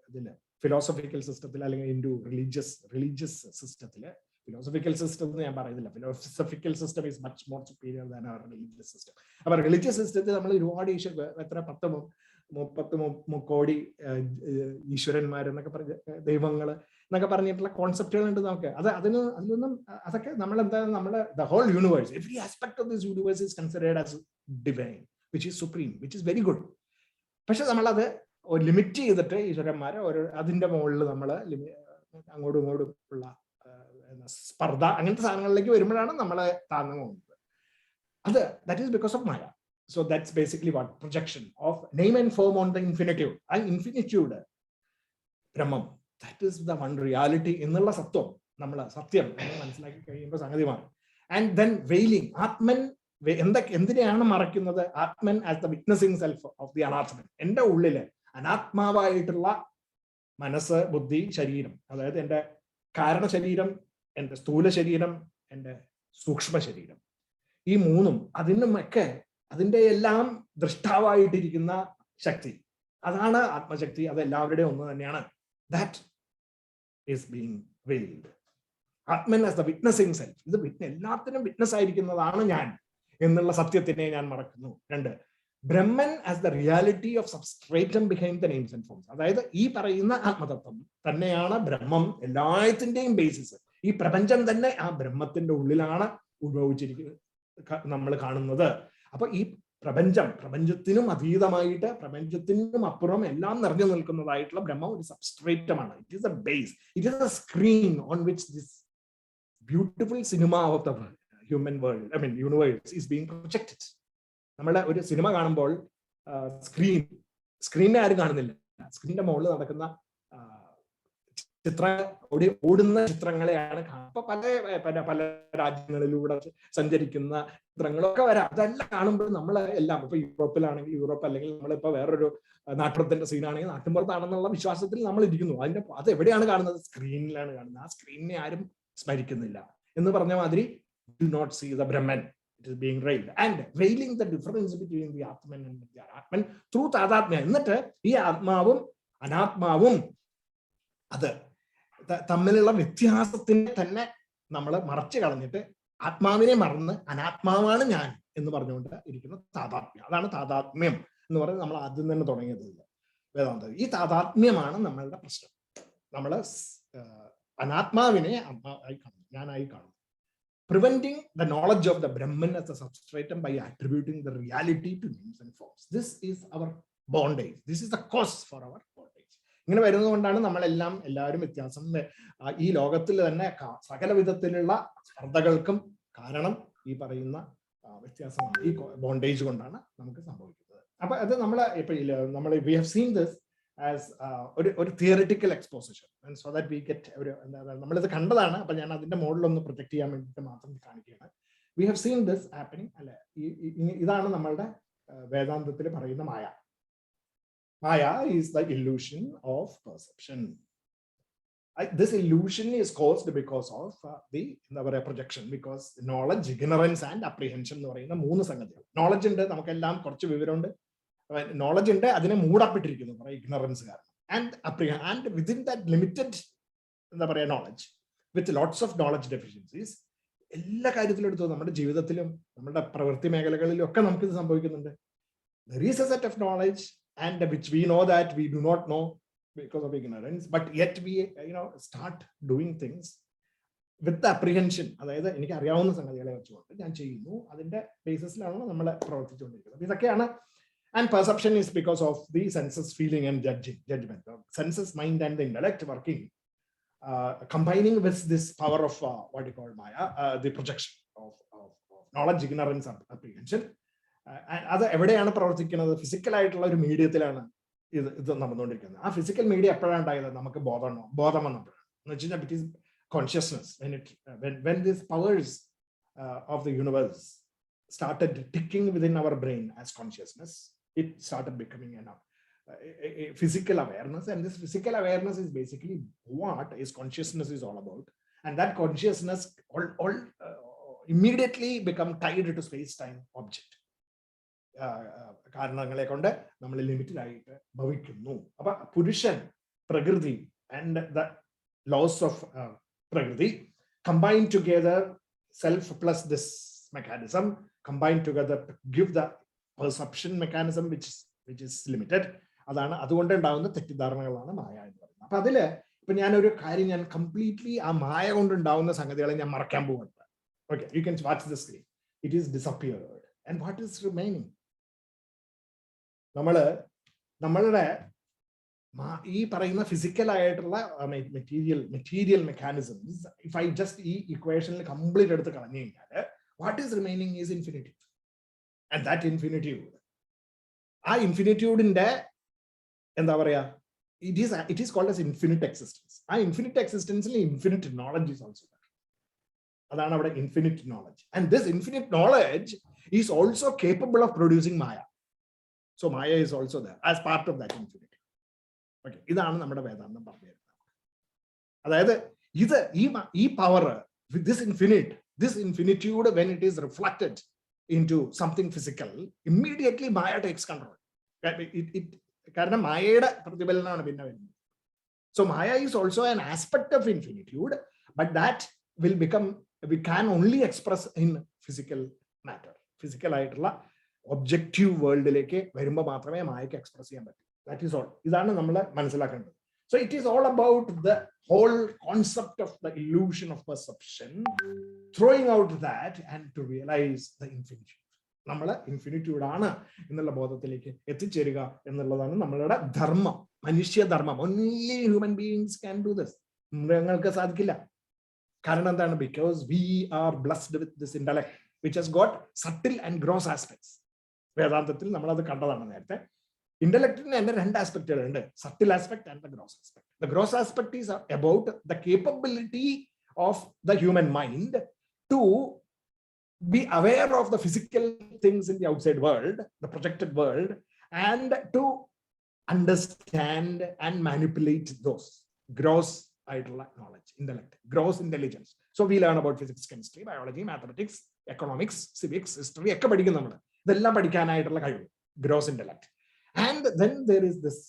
ഇതില് ഫിലോസഫിക്കൽ സിസ്റ്റത്തിൽ അല്ലെങ്കിൽ ഹിന്ദു റിലീജിയസ് സിസ്റ്റത്തില്, ഫിലോസഫിക്കൽ സിസ്റ്റം എന്ന് ഞാൻ പറയുന്നില്ല, philosophical system is much more superior than our religious system. അപ്പൊ റിലീജിയസ് സിസ്റ്റത്തിൽ നമ്മൾ ഒരുപാട് എത്ര 30 കോടി ഈശ്വരന്മാരെന്നൊക്കെ പറഞ്ഞ ദൈവങ്ങൾ എന്നൊക്കെ പറഞ്ഞിട്ടുള്ള കോൺസെപ്റ്റുകൾ ഉണ്ട് നമുക്ക്. അതിലൊന്നും അതൊക്കെ the whole universe, every aspect of this universe is considered as divine, which is supreme, which is very good. പക്ഷെ നമ്മളത് ലിമിറ്റ് ചെയ്തിട്ട് ഈശ്വരന്മാരെ അതിന്റെ മുകളിൽ നമ്മൾ അങ്ങോട്ടും ഇങ്ങോട്ടും ഉള്ള സ്പർദ്ധ അങ്ങനത്തെ സാധനങ്ങളിലേക്ക് വരുമ്പോഴാണ് നമ്മളെ താഴ്ന്നു പോകുന്നത്. that is because of Maya. So that's basically what projection of name and form on the infinitive. And infinitude, Brahman, that is the one reality എന്നുള്ള സത്യം സത്യം മനസ്സിലാക്കി കഴിയുമ്പോൾ സംഗതി മാറും. And then veiling, ആത്മൻ എന്തിനെയാണ് മറയ്ക്കുന്നത്? Atman as the witnessing self of the anatman. എന്റെ ഉള്ളില് അനാത്മാവായിട്ടുള്ള മനസ്സ്, ബുദ്ധി, ശരീരം, അതായത് എന്റെ കാരണ ശരീരം, എന്റെ സ്ഥൂല ശരീരം, എന്റെ സൂക്ഷ്മ ശരീരം, ഈ മൂന്നും അതിനുമൊക്കെ അതിന്റെ എല്ലാം ദൃഷ്ടാവായിട്ടിരിക്കുന്ന ശക്തി, അതാണ് ആത്മശക്തി. അത് എല്ലാവരുടെയും ഒന്ന് തന്നെയാണ്. That is being veiled. Atman as the witnessing self. ഇത് എല്ലാത്തിനും വിറ്റ്നസ് ആയിരിക്കുന്നതാണ് ഞാൻ എന്നുള്ള സത്യത്തിനെ ഞാൻ മറക്കുന്നു. 2, Brahman as the reality of substratum behind the names and forms. അതായത് ഈ പറയുന്ന ആത്മതത്വം തന്നെയാണ് ബ്രഹ്മം, എല്ലാത്തിന്റെയും ബേസിസ്. ഈ പ്രപഞ്ചം തന്നെ ആ ബ്രഹ്മത്തിന്റെ ഉള്ളിലാണ് ഉത്ഭവിച്ചിരിക്കുന്നത്, നമ്മൾ കാണുന്നത്. അപ്പൊ ഈ പ്രപഞ്ചത്തിനും അതീതമായിട്ട്, പ്രപഞ്ചത്തിനും അപ്പുറം എല്ലാം നിറഞ്ഞു നിൽക്കുന്നതായിട്ടുള്ള ബ്രഹ്മം ഒരു സബ്സ്ട്രേറ്റമാണ്. It is a base, it is a screen on which this beautiful cinema of the human world, universe is being projected. നമ്മുടെ ഒരു സിനിമ കാണുമ്പോൾ സ്ക്രീനെ ആരും കാണുന്നില്ല. സ്ക്രീനിന്റെ മുകളിൽ നടക്കുന്ന ഓടുന്ന ചിത്രങ്ങളെയാണ് കാണുന്നത്. അപ്പൊ പല രാജ്യങ്ങളിലൂടെ സഞ്ചരിക്കുന്ന ചിത്രങ്ങളൊക്കെ വരാം. അതെല്ലാം കാണുമ്പോൾ എല്ലാം ഇപ്പൊ യൂറോപ്പിലാണെങ്കിൽ യൂറോപ്പ്, അല്ലെങ്കിൽ നമ്മളിപ്പോ വേറൊരു നാട്ടുപുറത്തിന്റെ സീനാണെങ്കിൽ നാട്ടുപുറത്താണെന്നുള്ള വിശ്വാസത്തിൽ നമ്മൾ ഇരിക്കുന്നു. അത് എവിടെയാണ് കാണുന്നത്? സ്ക്രീനിലാണ് കാണുന്നത്. ആ സ്ക്രീനിനെ ആരും സ്മരിക്കുന്നില്ല എന്ന് പറഞ്ഞ മാതിരി do not see the Brahman. It is being veiled. And veiling the difference between the Atman and the Atman through Tadatmya. എന്നിട്ട് ഈ ആത്മാവും അനാത്മാവും അത് തമ്മിലുള്ള വ്യത്യാസത്തിനെ തന്നെ നമ്മൾ മറച്ചു കളഞ്ഞിട്ട് ആത്മാവിനെ മറന്ന് അനാത്മാവാണ് ഞാൻ എന്ന് പറഞ്ഞുകൊണ്ട് ഇരിക്കുന്ന താതാത്മ്യം. അതാണ് താതാത്മ്യം എന്ന് പറയുന്നത്. നമ്മൾ ആദ്യം തന്നെ തുടങ്ങിയത് വേദാന്തം. ഈ താതാത്മ്യമാണ് നമ്മളുടെ പ്രശ്നം. നമ്മൾ അനാത്മാവിനെ ആത്മാവായി കാണുന്നു, ഞാനായി കാണുന്നു. Preventing the knowledge of the Brahman as a substratum by attributing the reality to names and forms. This is our bondage. This is the cause for our bondage. ഇങ്ങനെ വരുന്നതുകൊണ്ടാണ് എല്ലാവരും വ്യത്യാസം. ഈ ലോകത്തിൽ തന്നെ സകല വിധത്തിലുള്ള സ്പർദ്ധകൾക്കും കാരണം ഈ പറയുന്ന വ്യത്യാസമാണ്. ഈ ബോണ്ടേജ് കൊണ്ടാണ് നമുക്ക് സംഭവിക്കുന്നത്. അപ്പൊ അത് നമ്മൾ we have seen this as ഒരു theoretical exposition, so that we get നമ്മളിത് കണ്ടതാണ്. അപ്പൊ ഞാൻ അതിന്റെ മോഡലൊന്ന് പ്രൊജക്ട് ചെയ്യാൻ വേണ്ടിയിട്ട് മാത്രം കാണിക്കുകയാണ്. We have seen this happening അല്ലെ. ഇതാണ് നമ്മളുടെ വേദാന്തത്തിൽ പറയുന്ന മായ. Maya is the illusion of perception. This illusion is caused because of the projection, because knowledge, ignorance and apprehension എന്ന് പറയുന്ന 3 സംഗതികൾ. നോളജ് ഉണ്ട്, നമുക്കെല്ലാം കുറച്ച് വിവരമുണ്ട്. നോളജ് ഉണ്ട്, അതിനെ മൂടപ്പെട്ടിരിക്കുന്നു ഇഗ്നറൻസ് കാരണം. And within that limited knowledge with lots of knowledge deficiencies, എല്ലാ കാര്യത്തിലും എടുത്തു നമ്മുടെ ജീവിതത്തിലും നമ്മുടെ പ്രവൃത്തി മേഖലകളിലും ഒക്കെ നമുക്ക് ഇത് സംഭവിക്കുന്നുണ്ട്. There is a set of knowledge and which we know that we do not know, because of ignorance, but yet we start doing things with the apprehension. അതായത് എനിക്ക് അറിയാവുന്ന സംഗതികളെ വെച്ചുകൊണ്ട് ഞാൻ ചെയ്യുന്നു, അതിന്റെ ബേസിസിലാണ് നമ്മൾ പ്രവർത്തിച്ചുകൊണ്ടിരിക്കുന്നത്. ഇതൊക്കെയാണ്. And perception is because of the senses feeling and judgment. Senses, mind and the intellect working, combining with this power of what you call Maya, the projection of knowledge, ignorance, and apprehension. അത് എവിടെയാണ് പ്രവർത്തിക്കുന്നത്? Physical ആയിട്ടുള്ള ഒരു മീഡിയത്തിലാണ് ഇത് നടന്നുകൊണ്ടിരിക്കുന്നത്. ആ physical media എപ്പോഴാണ് ഉണ്ടായത്? നമുക്ക് ബോധം വന്നപ്പോഴാണ്. എന്ന് വെച്ച് കഴിഞ്ഞാൽ it is consciousness. When these powers of the universe started ticking within our brain as consciousness, it started becoming a physical awareness. And this physical awareness is basically what is consciousness is all about. And that consciousness immediately become tied to space-time object. കാരണങ്ങളെ കൊണ്ട് നമ്മൾ limited ആയിട്ട് ഭവിക്കുന്നു. അപ്പൊ പുരുഷൻ, പ്രകൃതി and the laws of Prakriti combined together, self plus this mechanism combined together to give the perception mechanism which is limited. അതാണ് അതുകൊണ്ട് ഉണ്ടാകുന്ന തെറ്റിദ്ധാരണകളാണ് മായ എന്ന് പറയുന്നത്. അപ്പൊ അതില് ഇപ്പൊ ഞാനൊരു കാര്യം ഞാൻ കംപ്ലീറ്റ്ലി ആ മായ കൊണ്ടുണ്ടാവുന്ന സംഗതികളെ ഞാൻ മറക്കാൻ പോകുന്നത്. Okay, you can watch the screen. It is disappeared. And what is remaining? നമ്മളുടെ ഈ പറയുന്ന ഫിസിക്കൽ ആയിട്ടുള്ള material mechanisms if I just ഈ ഇക്വേഷനിൽ കംപ്ലീറ്റ് എടുത്ത് കളഞ്ഞു കഴിഞ്ഞാൽ what is remaining is infinitude. And that infinitude, ആ ഇൻഫിനിറ്റ്യൂഡിന്റെ എന്താ പറയാ, it is called as infinite existence. ആ ഇൻഫിനിറ്റ് എക്സിസ്റ്റൻസിൽ infinite knowledge is also there. അതാണ് അവിടെ infinite knowledge. And this infinite knowledge is also capable of producing maya. So maya is also there as part of that infinite. Okay, ഇതാണ് നമ്മുടെ വേദാന്തം പറഞ്ഞു തരുന്നത്. അതായത് ഈ power, this infinitude when it is reflected into something physical, immediately Maya takes control. കാരണം മായയുടെ പ്രതിഫലനമാണ് പിന്നെ വരുന്നത്. So Maya is also an aspect of infinitude, but that will become, we can only express in physical matter. Physical ആയിട്ടുള്ള objective വേൾഡിലേക്ക് വരുമ്പോൾ മാത്രമേ മായക്ക് express ചെയ്യാൻ പറ്റൂ. That is all. ഇതാണ് നമ്മൾ മനസ്സിലാക്കേണ്ടത്. So it is all about the whole concept of the illusion of perception, throwing out that and to realize the infinitude. നമ്മൾ ഇൻഫിനിറ്റ്യൂഡ് ആണ് എന്നുള്ള ബോധത്തിലേക്ക് എത്തിച്ചേരുക എന്നുള്ളതാണ് നമ്മളുടെ ധർമ്മം, മനുഷ്യധർമ്മം. Only human beings can do this. മൃഗങ്ങൾക്ക് സാധിക്കില്ല. കാരണം എന്താണ്? Because we are blessed with this intellect which has got subtle and gross aspects. വേദാന്തത്തിൽ നമ്മൾ അത് കണ്ടതാണ് നേരത്തെ. ഇന്റലക്റ്റിന് തന്നെ രണ്ട് ആസ്പെക്റ്റുകളുണ്ട്, subtle aspect and the gross aspect. The gross aspect is about the capability of the human mind to be aware of the physical things in the outside world, the projected world, and to understand and manipulate those. Gross knowledge, intellect, gross intelligence. So we learn about physics, chemistry, biology, mathematics, economics, civics, history, ഒക്കെ പഠിക്കും നമ്മൾ. ഇതെല്ലാം പഠിക്കാനായിട്ടുള്ള കഴിവ്, gross intellect. And then there is this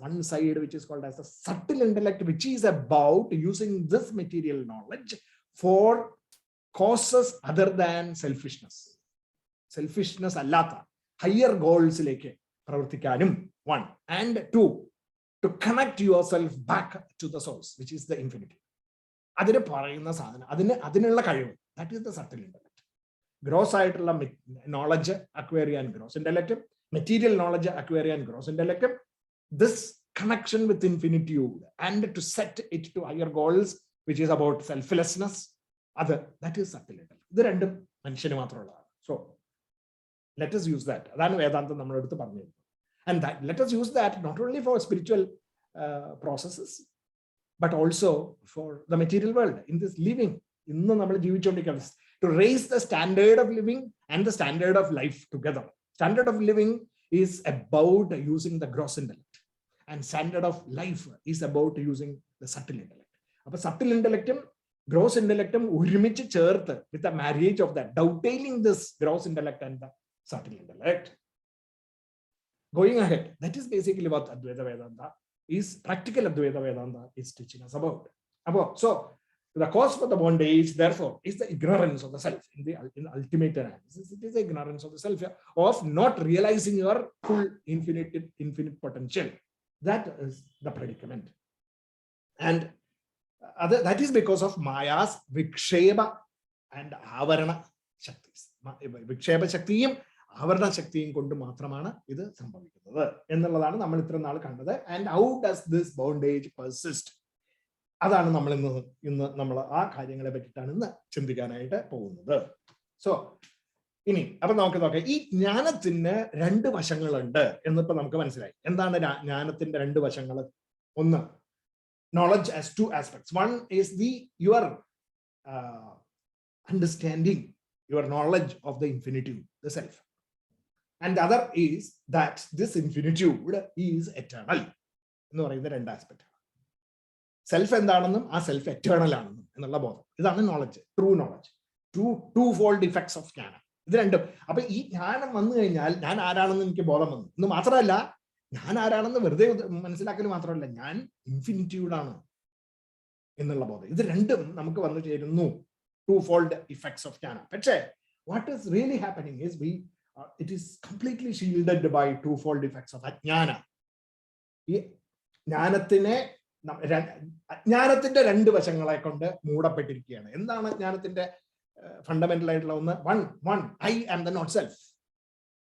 one side which is called as the subtle intellect, which is about using this material knowledge for causes other than selfishness അല്ലാത്ത higher goalsലേക്ക് പ്രവർത്തിക്കാനും, one, and two, to connect yourself back to the source which is the infinity. അതിന് പറയുന്ന സാധനം, അതിനുള്ള കഴിവ്, that is the subtle intellect. Gross ആയിട്ടുള്ള knowledge acquire ചെയ്യാൻ gross ഇന്റലക്റ്റും, material knowledge acquire ചെയ്യാൻ gross ഇന്റലക്റ്റും, this connection with infinitude and to set it to higher goals which is about selflessness, that is subtle intellect. ഇത് രണ്ടും മനുഷ്യന് മാത്രമുള്ളതാണ്. So let us use that. അതാണ് വേദാന്തം നമ്മുടെ അടുത്ത് പറഞ്ഞു. And that let us use that not only for spiritual processes but also for the material world in this living. ഇന്ന് നമ്മൾ ജീവിച്ചുകൊണ്ടിരിക്കുന്നത് to raise the standard of living and the standard of life together. Standard of living is about using the gross intellect and standard of life is about using the subtle intellect. അപ്പോൾ subtle intellectum gross intellectum ഒരുമിച്ച് ചേർത്ത് with the marriage of that, dovetailing this gross intellect and the subtle intellect. Going ahead, that is basically what Advaita Vedanta is, practical Advaita Vedanta is teaching us about. So the cause for the bondage, therefore, is the ignorance of the self. In the ultimate analysis, it is the ignorance of the self, of not realizing your full infinite potential. That is the predicament. And that is because of Maya's Viksheba and Avarana Shaktis. Viksheba Shaktiyum, Avarana Shaktiyum kondu matramana idu sambhavikkunnathu ennulladana nammal itra naal kandathu. And how does this bondage persist? അതാണ് നമ്മൾ ഇന്ന് നമ്മൾ ആ കാര്യങ്ങളെ പറ്റിയിട്ടാണ് ഇന്ന് ചിന്തിക്കാനായിട്ട് പോകുന്നത്. So ഇനി അപ്പൊ നമുക്ക് നോക്കാം, ഈ ജ്ഞാനത്തിന് രണ്ട് വശങ്ങളുണ്ട് എന്നിപ്പോ നമുക്ക് മനസ്സിലായി. എന്താണ് ജ്ഞാനത്തിന്റെ രണ്ട് വശങ്ങൾ? ഒന്ന്, knowledge has two aspects. One is your understanding, your knowledge of the infinitude, the self. And the other is that this infinitude is eternal. എന്ന് പറയുന്ന രണ്ട് ആസ്പെക്ട്. സെൽഫ് എന്താണെന്നും ആ സെൽഫ് എറ്റേണൽ ആണെന്നും എന്നുള്ള ബോധം, ഇതാണ് knowledge, true knowledge, to fold effects of jnanam. ഇത് രണ്ടും. അപ്പൊ ഈ ജ്ഞാനം വന്നു കഴിഞ്ഞാൽ ഞാൻ ആരാണെന്ന് എനിക്ക് ബോധം വന്നു എന്ന് മാത്രമല്ല, ഞാൻ ആരാണെന്ന് വെറുതെ മനസ്സിലാക്കൽ മാത്രമല്ല, ഞാൻ ഇൻഫിനിറ്റ്യൂഡാണ് എന്നുള്ള ബോധം. ഇത് രണ്ടും നമുക്ക് വന്നു ചേരുന്നു, to fold effects of jnanam. പക്ഷേ what is really happening is it is completely shielded by to fold effects of ajnana. ഈ അജ്ഞാനത്തിന്റെ രണ്ട് വശങ്ങളെ കൊണ്ട് മൂടപ്പെട്ടിരിക്കുകയാണ്. എന്താണ് അജ്ഞാനത്തിന്റെ ഫണ്ടമെന്റൽ ആയിട്ടുള്ള ഒന്ന്? One I am the not self.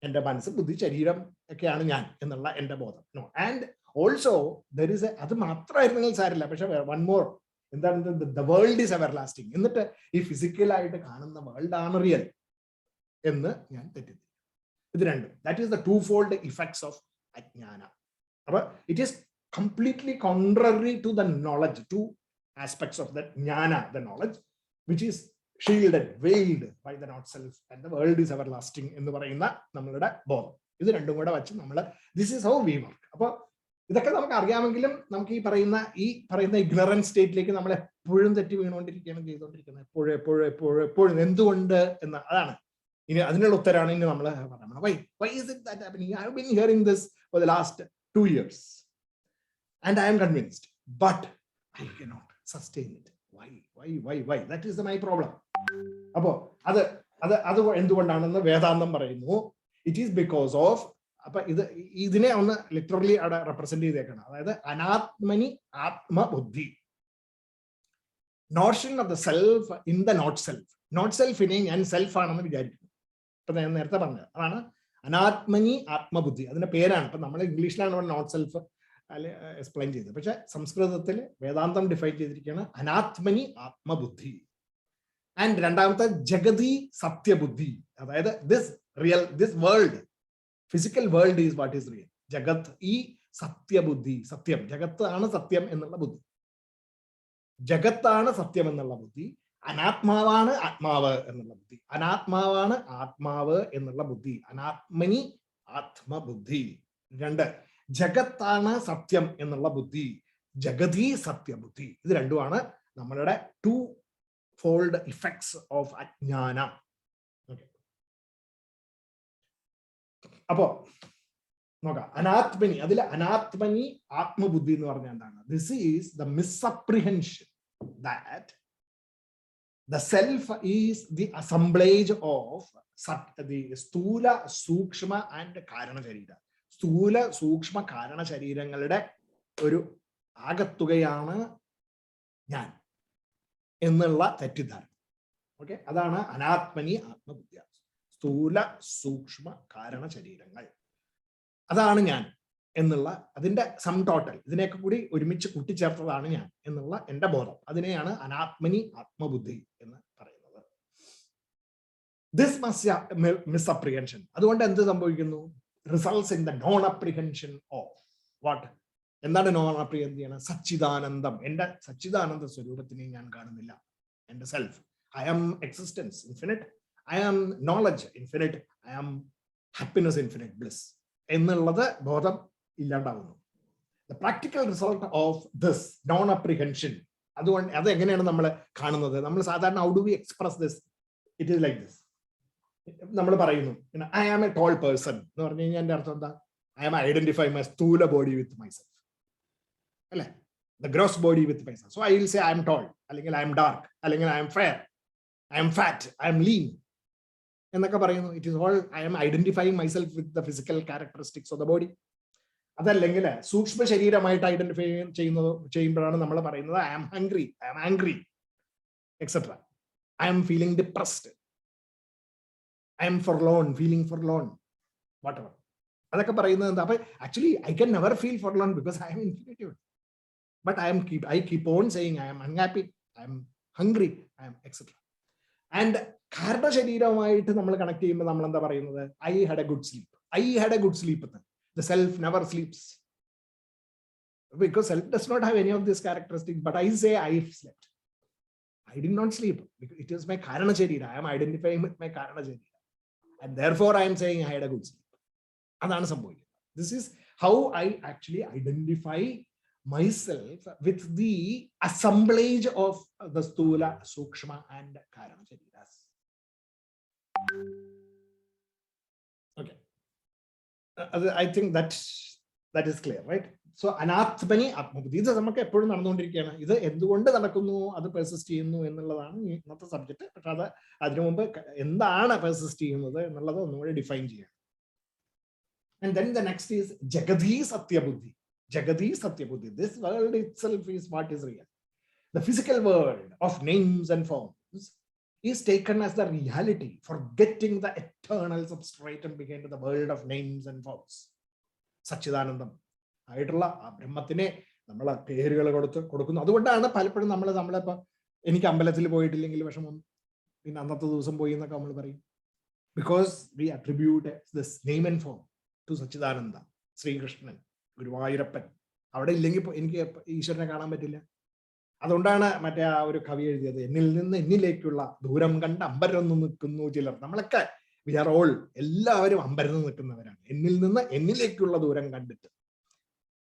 എന്റെ മനസ്സ്, ബുദ്ധി, ശരീരം ഒക്കെയാണ് ഞാൻ എന്നുള്ള എന്റെ ബോധം. No. And also there is അത് മാത്രമായിരുന്നെങ്കിൽ സാരില്ല, പക്ഷെ വൺ മോർ. എന്താണ്? The world is everlasting. എന്നിട്ട് ഈ ഫിസിക്കലായിട്ട് കാണുന്ന വേൾഡ് ആണ് റിയൽ എന്ന് ഞാൻ തെറ്റിദ്ധരിക്കും. ഇത് രണ്ടും, that is the two fold effects of അജ്ഞാന. അപ്പൊ it is completely contrary to the knowledge, two aspects of that jnana, the knowledge which is shielded, veiled by the not self, and the world is everlasting എന്ന് പറയുന്ന നമ്മളുടെ ബോധം. ഇത് രണ്ടും കൂടെ വെച്ച് നമ്മൾ this is how we work. അപ്പൊ ഇതൊക്കെ നമുക്ക് അറിയാമെങ്കിലും നമുക്ക് ഈ പറയുന്ന ഇഗ്നറൻസ് സ്റ്റേറ്റിലേക്ക് നമ്മൾ എപ്പോഴും തെറ്റി ചെയ്തുകൊണ്ടിരിക്കുന്നത് എപ്പോഴും എന്തുകൊണ്ട് എന്ന്. അതാണ് ഇനി അതിനുള്ള ഉത്തരമാണ് ഇനി നമ്മൾ പറയുന്നത്. why is it that happening? I have been hearing this for the last 2 years. And I am convinced, but I cannot sustain it. Why? That is my problem. അപ്പോ അത് എന്തുകൊണ്ടാണെന്ന് വേദാന്തം പറയുന്നു. ഇറ്റ് ഈസ് ബിക്കോസ് ഓഫ്, അപ്പൊ ഇതിനെ ഒന്ന് literally അവിടെ represent ചെയ്തേക്കണം. അതായത് അനാത്മനി ആത്മബുദ്ധി, notion of the self in the not self. Not സെൽഫിനെ ഞാൻ സെൽഫ് ആണെന്ന് വിചാരിക്കുന്നു. ഇപ്പൊ ഞാൻ നേരത്തെ പറഞ്ഞത് അതാണ് അനാത്മനി ആത്മബുദ്ധി. അതിന്റെ പേരാണ്. ഇപ്പൊ നമ്മൾ ഇംഗ്ലീഷിലാണ് നോട്ട് സെൽഫ് എക്സ്പ്ലെയിൻ ചെയ്തത്. പക്ഷെ സംസ്കൃതത്തിൽ വേദാന്തം ഡിഫൈൻ ചെയ്തിരിക്കുകയാണ് അനാത്മനി ആത്മബുദ്ധി. ആൻഡ് രണ്ടാമത്തെ ജഗതി സത്യബുദ്ധി. അതായത് this world, physical world is what is real. ജഗത് ഈ സത്യബുദ്ധി, സത്യം, ജഗത്താണ് സത്യം എന്നുള്ള ബുദ്ധി, ജഗത്താണ് സത്യം എന്നുള്ള ബുദ്ധി. അനാത്മാവാണ് ആത്മാവ് എന്നുള്ള ബുദ്ധി, അനാത്മാവാണ് ആത്മാവ് എന്നുള്ള ബുദ്ധി, അനാത്മനി ആത്മബുദ്ധി. രണ്ട്, ജഗത്താണ് സത്യം എന്നുള്ള ബുദ്ധി, ജഗതി സത്യബുദ്ധി. ഇത് രണ്ടുമാണ് നമ്മളുടെ ടു ഫോൾഡ് ഇഫക്ട്സ് ഓഫ് അജ്ഞാന. അപ്പോ നോക്കാം, അനാത്മനി, അതിൽ അനാത്മനി ആത്മബുദ്ധി എന്ന് പറഞ്ഞാൽ എന്താണ്? This is the misapprehension that the self is the assemblage of the സ്ഥൂല, സൂക്ഷ്മ ആൻഡ് കാരണ ശരീര. സ്ഥൂല, സൂക്ഷ്മ, കാരണ ശരീരങ്ങളുടെ ഒരു ആകത്തുകയാണ് ഞാൻ എന്നുള്ള തെറ്റിദ്ധാരണ. ഓക്കെ, അതാണ് അനാത്മനി ആത്മബുദ്ധി. സ്ഥൂല, സൂക്ഷ്മ, കാരണ ശരീരങ്ങൾ, അതാണ് ഞാൻ എന്നുള്ള അതിന്റെ സം ടോട്ടൽ, ഇതിനെയൊക്കെ കൂടി ഒരുമിച്ച് കൂട്ടിച്ചേർത്തതാണ് ഞാൻ എന്നുള്ള എന്റെ ബോധം. അതിനെയാണ് അനാത്മനി ആത്മബുദ്ധി എന്ന് പറയുന്നത്. ദിസ് മിസ്അപ്രിഹെൻഷൻ, അതുകൊണ്ട് എന്ത് സംഭവിക്കുന്നു? Results in the non apprehension of what? എന്താണ് നോൺ അപ്രിഹെൻഷൻ? സച്ചിദാനന്ദം. എന്റെ സച്ചിദാനന്ദ സ്വരൂപത്തിനെ ഞാൻ കാണുന്നില്ല. എന്റെ self, I am existence infinite, I am knowledge infinite, I am happiness infinite, bliss എന്നുള്ളത് ബോധം ഇല്ലാണ്ടാവുന്നു. The practical result of this non apprehension. അതുകൊണ്ട് അത് എങ്ങനെയാണ് നമ്മൾ കാണുന്നത്? നമ്മൾ സാധാരണ how do we express this? It is like this. നമ്മൾ പറയുന്നു I am a tall person എന്ന് പറഞ്ഞു കഴിഞ്ഞാൽ എന്റെ അർത്ഥം എന്താ? I am identify my sthula body with myself, അല്ലെ? The gross body with myself. So I will say I am tall, അല്ലെങ്കിൽ ഐ ആം ഡാർക്ക്, അല്ലെങ്കിൽ I am fair, I am fat, I am lean എന്നൊക്കെ പറയുന്നു. It is all I am identifying myself with the physical characteristics of the body. അതല്ലെങ്കിൽ സൂക്ഷ്മ ശരീരമായിട്ട് identify ചെയ്യുമ്പോഴാണ് നമ്മൾ പറയുന്നത് I am hungry, I am angry, etcetera. I am feeling depressed, I am forlorn, feeling forlorn, whatever. അതൊക്കെ പറയുന്നത് എന്താ? അപ്പൊ actually I can never feel forlorn because I am infinitude. But I keep on saying I am unhappy, I am hungry, I am etc. And കാരണ ശരീരവുമായിട്ട് നമ്മൾ connect ചെയ്യുമ്പോൾ നമ്മൾ എന്താ പറയുന്നത്? I had A good sleep, I had A good sleep. The self never sleeps because self does not have any of these characteristics, but I say I slept. I did not sleep because it is my karana sharira. I am identifying with my karana sharira, and therefore I am saying I had a good sleep. Adana sambhavikkunnu. This is how I actually identify myself with the assemblage of the sthula, sukshma and karana shariras. Okay, I think that is clear, right? So anatmani atmabuddhi, ഇത് നമുക്ക് എപ്പോഴും നടന്നുകൊണ്ടിരിക്കുകയാണ്. ഇത് എന്തുകൊണ്ട് നടക്കുന്നു, അത് persist ചെയ്യുന്നു എന്നുള്ളതാണ് ഇന്നത്തെ സബ്ജക്ട്. പക്ഷെ അത് അതിനു മുമ്പ് എന്താണ് പെർസിസ്റ്റ് ചെയ്യുന്നത് എന്നുള്ളത് ഒന്നുകൂടി ഡിഫൈൻ ചെയ്യണം. And then the next is Jagadi Satyabuddhi. Jagadi Satyabuddhi. This world itself is what is real. The physical world of names and forms is taken as the reality, forgetting the eternal substrate and begin to the world of names and forms. സച്ചിദാനന്ദം ആയിട്ടുള്ള ആ ബ്രഹ്മത്തിനെ നമ്മൾ പേരുകൾ കൊടുക്കുന്നു. അതുകൊണ്ടാണ് പലപ്പോഴും നമ്മളിപ്പോ എനിക്ക് അമ്പലത്തിൽ പോയിട്ടില്ലെങ്കിൽ വിഷമം, പിന്നെ അന്നത്തെ ദിവസം പോയി എന്നൊക്കെ നമ്മൾ പറയും. Because we attribute this name and form to Sachidananda, Sreekrishnan, Guruvayurappan. അവിടെ ഇല്ലെങ്കിൽ എനിക്ക് ഈശ്വരനെ കാണാൻ പറ്റില്ല. അതുകൊണ്ടാണ് മറ്റേ ആ ഒരു കവി എഴുതിയത്, എന്നിൽ നിന്ന് എന്നിലേക്കുള്ള ദൂരം കണ്ട് അമ്പരന്ന് നിൽക്കുന്നു ചിലർ. നമ്മളൊക്കെ വി ആർ ഓൾ, എല്ലാവരും അമ്പരന്ന് നിൽക്കുന്നവരാണ്. എന്നിൽ നിന്ന് എന്നിലേക്കുള്ള ദൂരം കണ്ടിട്ട്.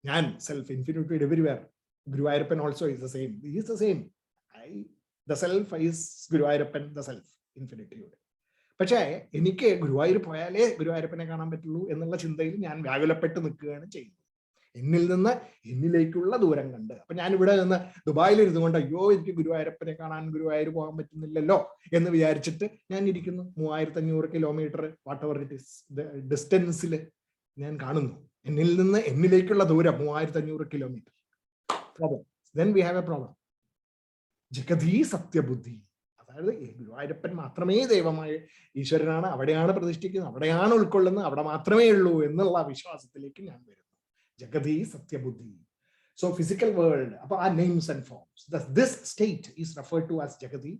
ഞാൻ self infinitude everywhere. Guruvayurappan also is the same. Is the same. The self is Guruvayurappan, the self infinitude. പക്ഷേ എനിക്ക് ഗുരുവായൂർ പോയാലേ ഗുരുവായൂരപ്പനെ കാണാൻ പറ്റുള്ളൂ എന്നുള്ള ചിന്തയിൽ ഞാൻ വ്യാകുലപ്പെട്ട് നിൽക്കുകയാണ് ചെയ്യുന്നത്. എന്നിൽ നിന്ന് എന്നിലേക്കുള്ള ദൂരം കണ്ട്. അപ്പൊ ഞാൻ ഇവിടെ നിന്ന് ദുബായിൽ ഇരുന്നുകൊണ്ട് അയ്യോ എനിക്ക് ഗുരുവായൂരപ്പനെ കാണാൻ ഗുരുവായൂർ പോകാൻ പറ്റുന്നില്ലല്ലോ എന്ന് വിചാരിച്ചിട്ട് ഞാൻ ഇരിക്കുന്നു. 3500 കിലോമീറ്റർ വാട്ടെവർ ഇറ്റ് ഈസ് ഡിസ്റ്റൻസിൽ ഞാൻ കാണുന്നു. എന്നിൽ നിന്ന് എന്നിലേക്കുള്ള ദൂരം 3500 kilometre. Then we have a problem. ജഗതി സത്യബുദ്ധി. അതായത് ഗുരുവായൂരപ്പൻ മാത്രമേ ദൈവമായ ഈശ്വരനാണ്, അവിടെയാണ് പ്രതിഷ്ഠിക്കുന്നത്, അവിടെയാണ് ഉൾക്കൊള്ളുന്നത്, അവിടെ മാത്രമേ ഉള്ളൂ എന്നുള്ള വിശ്വാസത്തിലേക്ക് ഞാൻ വരുന്നു. Jagadi Satyabuddhi. So physical world, our names and forms. This state is referred to as Jagadi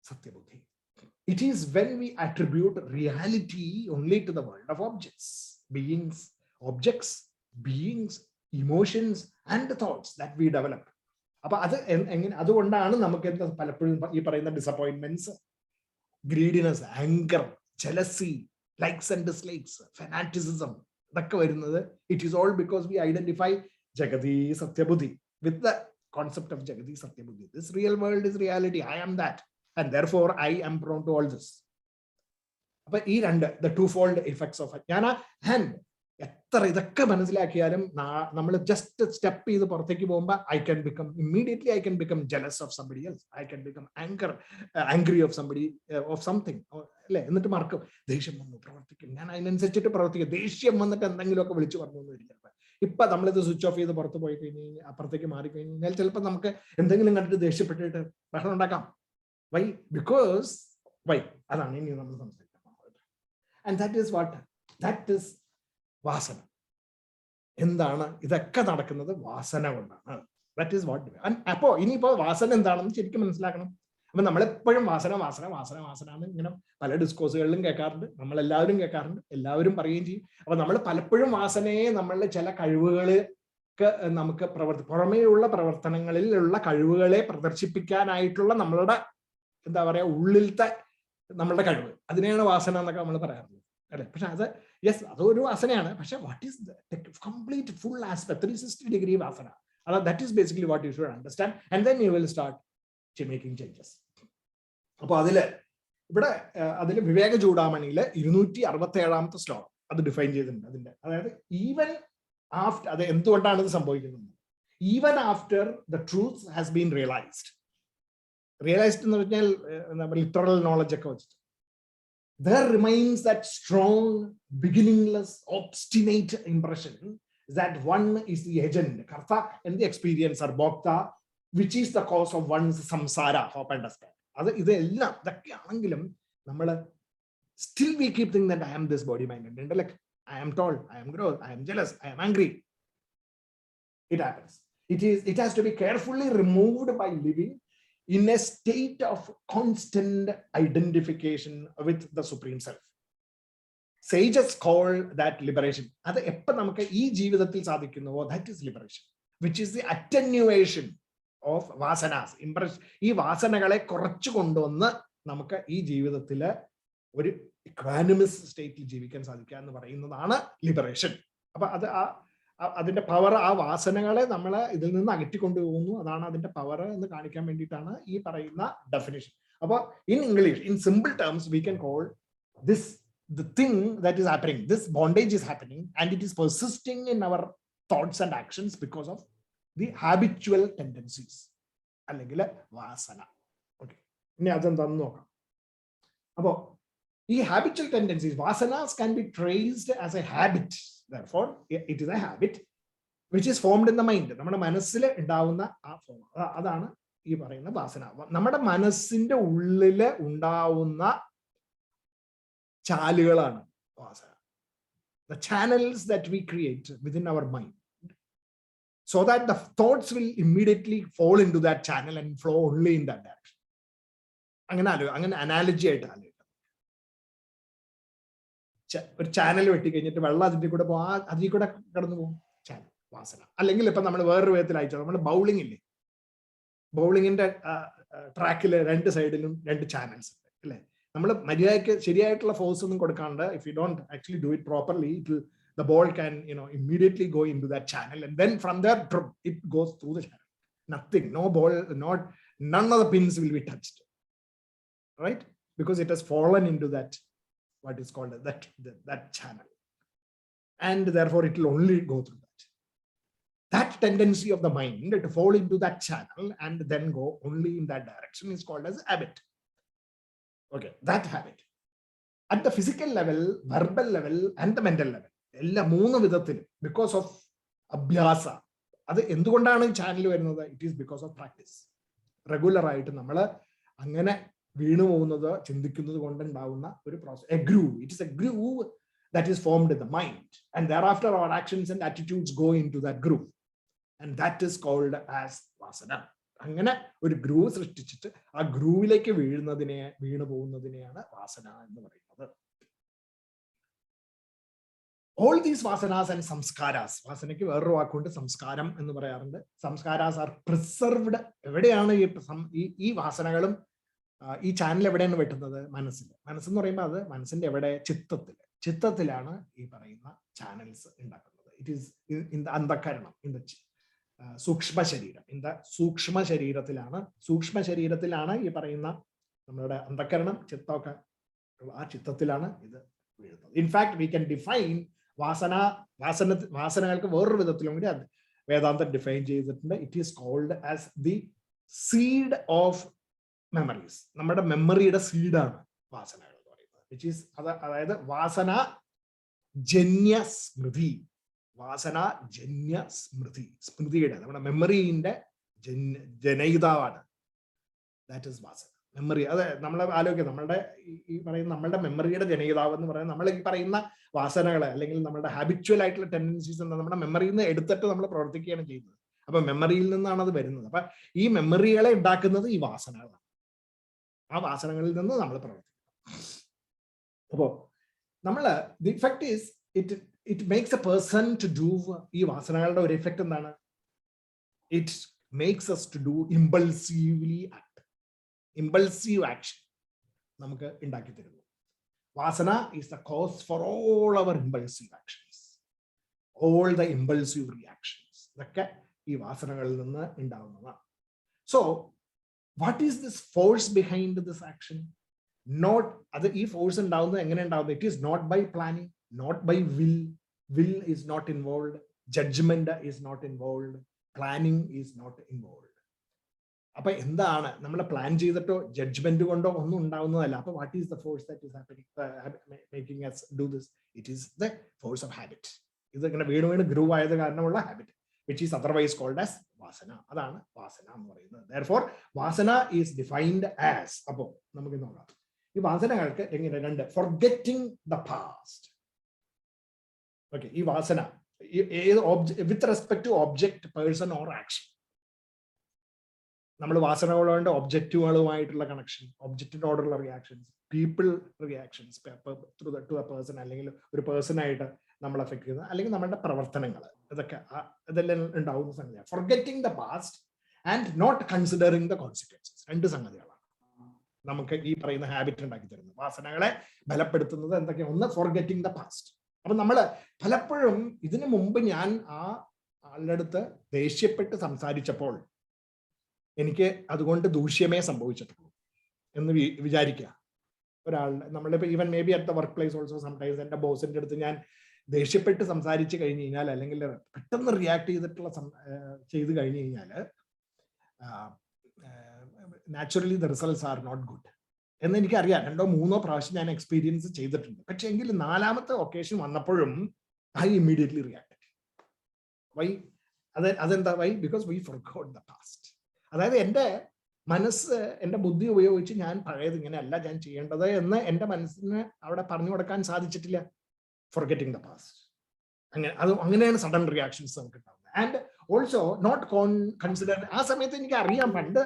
Satyabuddhi. It is when we attribute reality only to the world of objects, beings, emotions and thoughts that we develop. അപ്പൊ അതുകൊണ്ടാണ് നമുക്ക് പലപ്പോഴും ഈ പറയുന്ന disappointments, greediness, anger, jealousy, likes and dislikes, fanaticism ഇതൊക്കെ വരുന്നത്. It is all because we identify ജഗതി സത്യബുദ്ധി വിത്ത് ദ കോൺസെപ്റ്റ് ഓഫ് ജഗതി സത്യബുദ്ധി. This real world is reality, I am that, and therefore I am prone to all this. അപ്പൊ ഈ രണ്ട്, the two fold effects of അജ്ഞാന. And എത്ര ഇതൊക്കെ മനസ്സിലാക്കിയാലും നമ്മൾ ജസ്റ്റ് സ്റ്റെപ്പ് ചെയ്ത് പുറത്തേക്ക് പോകുമ്പോൾ immediately I can become jealous of somebody else. I can become angry of somebody, of something, അല്ലെ? എന്നിട്ട് മറക്കും, ദേഷ്യം വന്നു, പ്രവർത്തിക്കും, ഞാൻ അതിനനുസരിച്ചിട്ട് പ്രവർത്തിക്കും. ദേഷ്യം വന്നിട്ട് എന്തെങ്കിലുമൊക്കെ വിളിച്ചു പറഞ്ഞു എന്ന് വരില്ല. ഇപ്പൊ നമ്മളിത് സ്വിച്ച് ഓഫ് ചെയ്ത് പുറത്ത് പോയി കഴിഞ്ഞ് അപ്പുറത്തേക്ക് മാറിക്കഴിഞ്ഞാൽ ചിലപ്പോൾ നമുക്ക് എന്തെങ്കിലും കണ്ടിട്ട് ദേഷ്യപ്പെട്ടിട്ട് ബഹളം ഉണ്ടാക്കാം. വൈ? Because Y? അതാണ് ഇനി നമ്മൾ സംസാരിക്കുന്നത്. ആൻഡ് ദാറ്റ് ഈസ് വാസന. എന്താണ് ഇതൊക്കെ നടക്കുന്നത്? വാസന കൊണ്ടാണ്. That is what. അപ്പോ ഇനിയിപ്പോ വാസന എന്താണെന്ന് ശരിക്കും മനസ്സിലാക്കണം. അപ്പൊ നമ്മളെപ്പോഴും വാസന എന്ന് ഇങ്ങനെ പല ഡിസ്കോഴ്സുകളിലും കേൾക്കാറുണ്ട്, നമ്മളെല്ലാവരും കേൾക്കാറുണ്ട്, എല്ലാവരും പറയുകയും ചെയ്യും. അപ്പൊ നമ്മൾ പലപ്പോഴും വാസനയെ നമ്മളുടെ ചില കഴിവുകൾക്ക് നമുക്ക് പുറമേയുള്ള പ്രവർത്തനങ്ങളിലുള്ള കഴിവുകളെ പ്രദർശിപ്പിക്കാനായിട്ടുള്ള നമ്മളുടെ എന്താ പറയാ ഉള്ളിലത്തെ നമ്മളുടെ കഴിവ്, അതിനെയാണ് വാസന എന്നൊക്കെ നമ്മൾ പറയാറുള്ളത്, അല്ലെ? പക്ഷെ അത് യെസ്, അതൊരു വാസനയാണ്. പക്ഷെ what is the complete full aspect 360 degree വാസന? That is basically what you should understand, and then you will start making changes. അപ്പൊ അതില് വിവേക ചൂടാമണിയില് 267ാമത്തെ ശ്ലോകം അത് ഡിഫൈൻ ചെയ്തിട്ടുണ്ട്. അതിന്റെ അതായത് ഈവൻ ആഫ്റ്റർ, അത് എന്തുകൊണ്ടാണ് ഇത് സംഭവിക്കുന്നത്? Even after the truth has been realised എന്ന് പറഞ്ഞാൽ ലിറ്ററൽ നോളജ് ഒക്കെ വെച്ചിട്ട്, there remains that strong, beginningless, obstinate impression that one is the agent, karta, and the experiencer, bhokta, which is the cause of one's samsara. Hope understand. Still we keep thinking that I am this body, mind, and intellect. I am tall, I am gross, I am jealous, I am angry. It happens. It has to be carefully removed by living in a state of constant identification with the Supreme Self. Sages call that liberation. That is liberation, which is the attenuation of vasanas. Ee vasanagale korchu konduvonna namukku ee jeevithathile oru equanimous state il jeevikkan sadhikka ennu parayunnathaanu liberation. Appo adu അതിന്റെ power, ആ വാസനകളെ നമ്മൾ ഇതിൽ നിന്ന് അകറ്റിക്കൊണ്ടുപോകുന്നു. അതാണ് അതിന്റെ power എന്ന് കാണിക്കാൻ വേണ്ടിയിട്ടാണ് ഈ പറയുന്ന ഡെഫിനിഷൻ. അപ്പോൾ in English, in simple terms, we can call this the thing that is happening, this bondage is happening and it is persisting in our thoughts and actions because of the habitual tendencies, അല്ലെങ്കിൽ വാസന. Okay, ഇനി അതെന്താന്ന് നോക്കാം. അപ്പോൾ ഈ habitual tendencies, vasanas can be traced as a habit. Therefore, it is a habit which is formed in the mind. നമ്മുടെ മനസ്സിൽ ഉണ്ടാവുന്ന ആ ഫോം, അതാണ് ഈ പറയുന്ന വാസന. നമ്മുടെ മനസ്സിന്റെ ഉള്ളില് ഉണ്ടാവുന്ന ചാലുകളാണ് വാസന. The channels that we create within our mind, so that the thoughts will immediately fall into that channel and flow only in that direction. അങ്ങനെ അനാലജി ആയിട്ട് ആലോചിക്കാം. ഒരു ചാനൽ വെട്ടി കഴിഞ്ഞിട്ട് വെള്ളം അതിൻ്റെ കൂടെ പോകും, അതിൽ കൂടെ കടന്നു പോകും ചാനൽ, വാസന. അല്ലെങ്കിൽ ഇപ്പൊ നമ്മൾ വേറൊരു വിധത്തിൽ അയച്ചോ, നമ്മൾ ബൗളിംഗ് ഇല്ലേ, ബൗളിങ്ങിന്റെ ട്രാക്കില് രണ്ട് സൈഡിലും രണ്ട് ചാനൽസ് ഉണ്ട് അല്ലെ. നമ്മൾ മര്യാദയ്ക്ക് ശരിയായിട്ടുള്ള ഫോഴ്സ് ഒന്നും കൊടുക്കാണ്ട്, if you don't actually do it properly, the ball can immediately go into that channel, and then from there it goes through the channel. Nothing, no ball, none of the pins will be touched, right? Because it has fallen into that, what is called that channel, and therefore it will only go through that tendency of the mind to fall into that channel and then go only in that direction is called as habit. Okay, that habit at the physical level, verbal level and the mental level, എല്ലാ മൂന്ന് വിധത്തിൽ, because of അഭ്യാസ. അത് എന്തുകൊണ്ടാണ് channel വരുന്നത്? It is because of practice. Regular ആയിട്ട് നമ്മൾ അങ്ങനെ വീണു പോകുന്നത്, ചിന്തിക്കുന്നത് കൊണ്ടുണ്ടാവുന്ന ഒരു process. A groove, it is A groove that is formed in the mind, and thereafter our actions and attitudes go into that groove, and that is called as vasana. അങ്ങനെ ഒരു groove സൃഷ്ടിച്ചിട്ട് ആ ഗ്രൂവിലേക്ക് വീണു പോകുന്നതിനെയാണ് വാസന എന്ന് പറയുന്നത്. All these vasanas and samskaras, vasanയ്ക്ക് വേറൊരു വാക്കുണ്ട്, സംസ്കാരം എന്ന് പറയാറുണ്ട്. സംസ്കാരാസ് ആർ പ്രിസർവ്ഡ്. എവിടെയാണ് ഈ വാസനകളും ഈ ചാനൽ എവിടെയാണ് വെട്ടുന്നത്? മനസ്സിൽ. മനസ്സെന്ന് പറയുമ്പോൾ അത് മനസ്സിന്റെ എവിടെ? ചിത്തത്തിലാണ് ഈ പറയുന്ന ചാനൽസ് ഉണ്ടാക്കുന്നത്. ഇറ്റ് ഈസ് ഇൻ ദ അന്ധകരണം, ഇൻ ദ സൂക്ഷ്മ ശരീരം. ഇൻ ദ സൂക്ഷ്മ ശരീരത്തിലാണ് ഈ പറയുന്ന നമ്മളുടെ അന്ധകരണം, ചിത്തമൊക്കെ. ആ ചിത്തത്തിലാണ് ഇത് വീഴുന്നത്. ഇൻഫാക്ട് വി ക്യാൻ ഡിഫൈൻ വാസനകൾക്ക് വേറൊരു വിധത്തിലും കൂടി വേദാന്തം ഡിഫൈൻ ചെയ്തിട്ടുണ്ട്. It is called as the seed of memories. നമ്മുടെ മെമ്മറിയുടെ സീഡാണ് വാസനകൾ എന്ന് പറയുന്നത്. വിച്ച് ഈസ് അതായത് വാസന ജന്യ സ്മൃതി. സ്മൃതിയുടെ, നമ്മുടെ മെമ്മറിന്റെ ജനയിതാവാണ്. ദാറ്റ് ഈസ് വാസന. മെമ്മറി, അതെ, നമ്മൾ ആലോചിക്കുക, നമ്മളുടെ ഈ പറയുന്ന നമ്മളുടെ മെമ്മറിയുടെ ജനയിതാവ് എന്ന് പറയുന്നത് നമ്മൾ ഈ പറയുന്ന വാസനകളെ അല്ലെങ്കിൽ നമ്മുടെ ഹാബിച്വൽ ആയിട്ടുള്ള ടെൻഡൻസീസ് നമ്മുടെ മെമ്മറിയിൽ നിന്ന് എടുത്തിട്ട് നമ്മൾ പ്രവർത്തിക്കുകയാണ് ചെയ്യുന്നത്. അപ്പൊ മെമ്മറിയിൽ നിന്നാണ് അത് വരുന്നത്. അപ്പൊ ഈ മെമ്മറികളെ ഉണ്ടാക്കുന്നത് ഈ വാസനകളാണ്. ആ വാസനകളിൽ നിന്ന് നമ്മൾ പ്രവർത്തിക്കും. അപ്പോ നമ്മള് the effect is it makes a person to do. ഈ വാസനകളുടെ ഒരു ഇഫക്ട് എന്താണ്? It makes us to do impulsive action നമുക്ക് ഉണ്ടാക്കി തരുന്നു. Vasana is the cause for all our impulsive actions, all the impulsive reactions. ഇതൊക്കെ ഈ വാസനകളിൽ നിന്ന് ഉണ്ടാവുന്നതാണ്. So what is this force behind this action? Not അത് ഈ ഫോഴ്സ് ഉണ്ടാവുന്നത് എങ്ങനെ ഉണ്ടാവുന്നത്? It is not by planning, not by will is not involved, judgment is not involved, planning is not involved. അപ്പൊ എന്താണ്? നമ്മൾ പ്ലാൻ ചെയ്തിട്ടോ ജഡ്ജ്മെന്റ് കൊണ്ടോ ഒന്നും ഉണ്ടാവുന്നതല്ല. അപ്പൊ what is the force that is happening making us do this? It is the force of habit. ഇത് ഇങ്ങനെ വീണ് വീണ് ഗ്രൂ ആയത് കാരണമുള്ള habit, which is otherwise called as vasana. അതാണ് വാസന എന്ന് പറയുന്നത്. Therefore vasana is defined as, അപ്പോൾ നമുക്ക് നോക്കാം ഈ വാസനകൾക്ക് എങ്ങനെ രണ്ട്, forgetting the past. ഓക്കെ, ഈ വാസന ഏത് with respect to object, person or action. നമ്മൾ വാസനകളുണ്ട് ഒബ്ജക്റ്റുകളുമായിട്ടുള്ള കണക്ഷൻ, ഒബ്ജക്റ്റിനോടുള്ള reactions, people reactions to the person, അല്ലെങ്കിൽ ഒരു പേഴ്സണായിട്ട് നമ്മൾ എഫക്ട് ചെയ്യുന്നത്, അല്ലെങ്കിൽ നമ്മുടെ പ്രവർത്തനങ്ങൾ, ഇതൊക്കെ ഇതെല്ലാം ഉണ്ടാവുന്ന സംഗതിയാണ്. Forgetting the past and not considering the consequences. രണ്ട് സംഗതികളാണ് നമുക്ക് ഈ പറയുന്ന ഹാബിറ്റ് ഉണ്ടാക്കി തരുന്നത്. വാസനകളെ ബലപ്പെടുത്തുന്നത് എന്തൊക്കെയാണ്? ഒന്ന്, ഫോർഗെറ്റിംഗ് ദ പാസ്റ്റ്. അപ്പൊ നമ്മൾ പലപ്പോഴും ഇതിനു മുമ്പ് ഞാൻ ആ ആളുടെ അടുത്ത് ദേഷ്യപ്പെട്ട് സംസാരിച്ചപ്പോൾ എനിക്ക് അതുകൊണ്ട് ദൂഷ്യമേ സംഭവിച്ചിട്ടുള്ളൂ എന്ന് വിചാരിക്കുക. ഒരാളുടെ നമ്മളിപ്പോൾ even may be at the work place also sometimes എൻ്റെ ബോസിന്റെ അടുത്ത് ഞാൻ ദേഷ്യപ്പെട്ട് സംസാരിച്ച് കഴിഞ്ഞ് കഴിഞ്ഞാൽ, അല്ലെങ്കിൽ പെട്ടെന്ന് റിയാക്ട് ചെയ്ത് കഴിഞ്ഞ് കഴിഞ്ഞാൽ naturally the results are not good എന്ന് എനിക്കറിയാം. 2 or 3 പ്രാവശ്യം ഞാൻ എക്സ്പീരിയൻസ് ചെയ്തിട്ടുണ്ട്. പക്ഷെ എങ്കിൽ 4ാമത്തെ ഒക്കേഷൻ വന്നപ്പോഴും ഐ ഇമ്മീഡിയറ്റ്ലി റിയാക്ട്. വൈ? അതെന്താ? Why? Because we forgot the past. അതായത് എൻ്റെ മനസ്സ്, എൻ്റെ ബുദ്ധി ഉപയോഗിച്ച് ഞാൻ പഴയത് ഇങ്ങനെയല്ല ഞാൻ ചെയ്യേണ്ടത് എന്ന് എൻ്റെ മനസ്സിന് അവിടെ പറഞ്ഞു കൊടുക്കാൻ സാധിച്ചിട്ടില്ല. Forgetting the past. അങ്ങനെയാണ് സഡൻ റിയാക്ഷൻസ് നമുക്ക് ഉണ്ടാവുന്നത്. And also not consider. ആ സമയത്ത് എനിക്ക് അറിയാം, പണ്ട്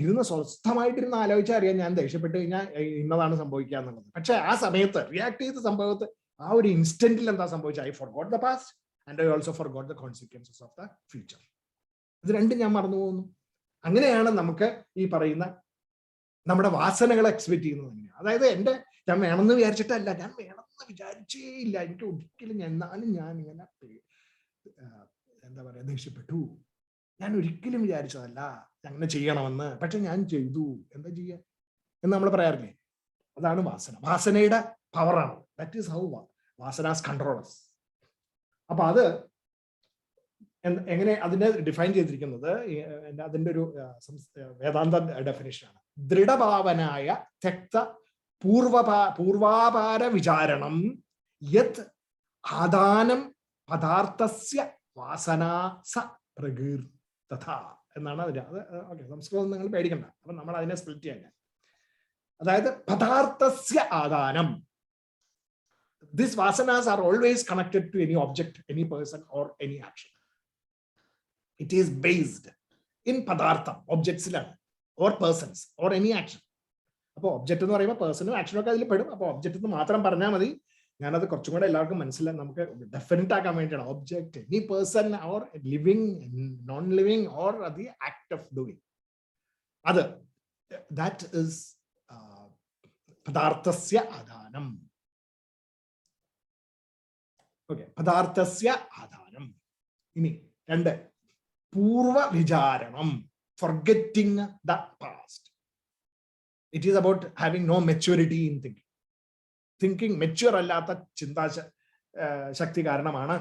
ഇരുന്ന് സ്വസ്ഥമായിട്ടിരുന്ന് ആലോചിച്ചാൽ അറിയാം ഞാൻ ദേഷ്യപ്പെട്ട് കഴിഞ്ഞാൽ ഇന്നതാണ് സംഭവിക്കുക എന്നുള്ളത്. പക്ഷെ ആ സമയത്ത് റിയാക്ട് ചെയ്ത സംഭവത്ത് ആ ഒരു ഇൻസ്റ്റന്റിൽ എന്താ സംഭവിച്ചത്? I forgot the past and I also forgot the consequences of the future. ഇത് രണ്ടും ഞാൻ മറന്നു പോകുന്നു. അങ്ങനെയാണ് നമുക്ക് ഈ പറയുന്ന നമ്മുടെ വാസനകളെ എക്സ്പെക്ട് ചെയ്യുന്നത്. തന്നെയാണ്. അതായത് ഞാൻ വേണമെന്ന് വിചാരിച്ചിട്ടല്ല, ഞാൻ വേണമെന്ന് വിചാരിച്ചേ ഇല്ല, എനിക്ക് ഒരിക്കലും, എന്നാലും ഞാൻ ഇങ്ങനെ എന്താ പറയാ ദേഷ്യപ്പെട്ടു, ഞാൻ ഒരിക്കലും വിചാരിച്ചതല്ല അങ്ങനെ ചെയ്യണമെന്ന്, പക്ഷെ ഞാൻ ചെയ്തു, എന്താ ചെയ്യുക എന്ന് നമ്മൾ പറയാറില്ലേ? അതാണ് വാസന. വാസനയുടെ പവറാണ്. ദാറ്റ് ഈസ് ഹൗ വാസനാസ് കൺട്രോളസ്. അപ്പൊ അത് എങ്ങനെ അതിനെ ഡിഫൈൻ ചെയ്തിരിക്കുന്നത്? അതിന്റെ ഒരു വേദാന്ത ഡെഫിനിഷനാണ്. ദൃഢഭാവനായ തെക്ത പൂർവാപാര വിചാരണം യത് ആദാനം പദാർത്ഥസ്യ വാസനാ സ പ്രകീർത്തത എന്നാണ് അതിന്റെ. അത് ഓക്കെ, സംസ്കൃതം നിങ്ങൾ പേടിക്കണ്ട. അപ്പൊ നമ്മൾ അതിനെ സ്പ്ലിറ്റ് ചെയ്യാൻ, അതായത് പദാർത്ഥസ്യ ആദാനം. These vasanas are always connected to any object, any person or any action. It is based in padartha, objects-ലാണ്, or persons or any action. അപ്പോൾ ഒബ്ജക്റ്റ് എന്ന് പറയുമ്പോൾ പേഴ്സണും ആക്ഷനും ഒക്കെ അതിൽ പെടും. അപ്പോൾ ഒബ്ജക്റ്റ് എന്ന് മാത്രം പറഞ്ഞാൽ മതി. ഞാനത് കുറച്ചും കൂടെ എല്ലാവർക്കും മനസ്സിലായി നമുക്ക് ഡെഫിനറ്റ് ആക്കാൻ വേണ്ടിയാണ്. Object, any person or living, non living or the act of doing, അത് ദാറ്റ് ഈസ് പദാർത്ഥസ്യ ആദാനം. ഓക്കെ, പദാർത്ഥസ്യ ആദാനം. ഇനി 2, പൂർവ വിചാരണം, forgetting the past. It is about having no maturity in thinking. Thinking mature അല്ലാത്ത ചിന്താ ശക്തി കാരണമാണ്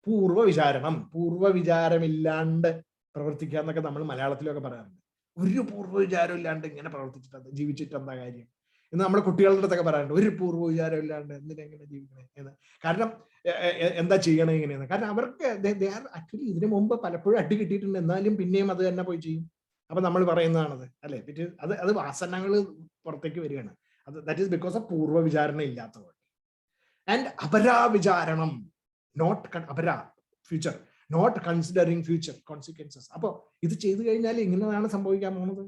പൂർവ്വ വിചാരണം. പൂർവ്വ വിചാരമില്ലാണ്ട് പ്രവർത്തിക്കുക എന്നൊക്കെ നമ്മൾ മലയാളത്തിലൊക്കെ പറയാറുണ്ട്. ഒരു പൂർവ്വ വിചാരം ഇല്ലാണ്ട് ഇങ്ങനെ പ്രവർത്തിച്ചിട്ട് ജീവിച്ചിട്ട് എന്താ കാര്യം എന്ന് നമ്മൾ കുട്ടികളുടെ അടുത്തൊക്കെ പറയാറുണ്ട്. ഒരു പൂർവ്വ വിചാരം ഇല്ലാണ്ട് എന്തിനെങ്ങനെ ജീവിക്കണേ എന്ന്. കാരണം എന്താ ചെയ്യണേ ഇങ്ങനെയെന്ന്. കാരണം അവർക്ക് ആക്ച്വലി ഇതിനു മുമ്പ് പലപ്പോഴും അടി കിട്ടിയിട്ടുണ്ട്, എന്നാലും പിന്നെയും അത് തന്നെ പോയി ചെയ്യും. അപ്പൊ നമ്മൾ പറയുന്നതാണത് അല്ലെ. അത് വാസനകൾ പുറത്തേക്ക് വരികയാണ്. അത് ദാറ്റ് ഈസ് ബിക്കോസ് ഓഫ് പൂർവ്വ വിചാരണ ഇല്ലാത്തതുകൊണ്ട്. ആൻഡ് അപരാവിചാരണം, നോട്ട് അപരാ future, not considering future consequences. അപ്പൊ ഇത് ചെയ്തു കഴിഞ്ഞാൽ ഇങ്ങനെയാണ് സംഭവിക്കാൻ പോകുന്നത്.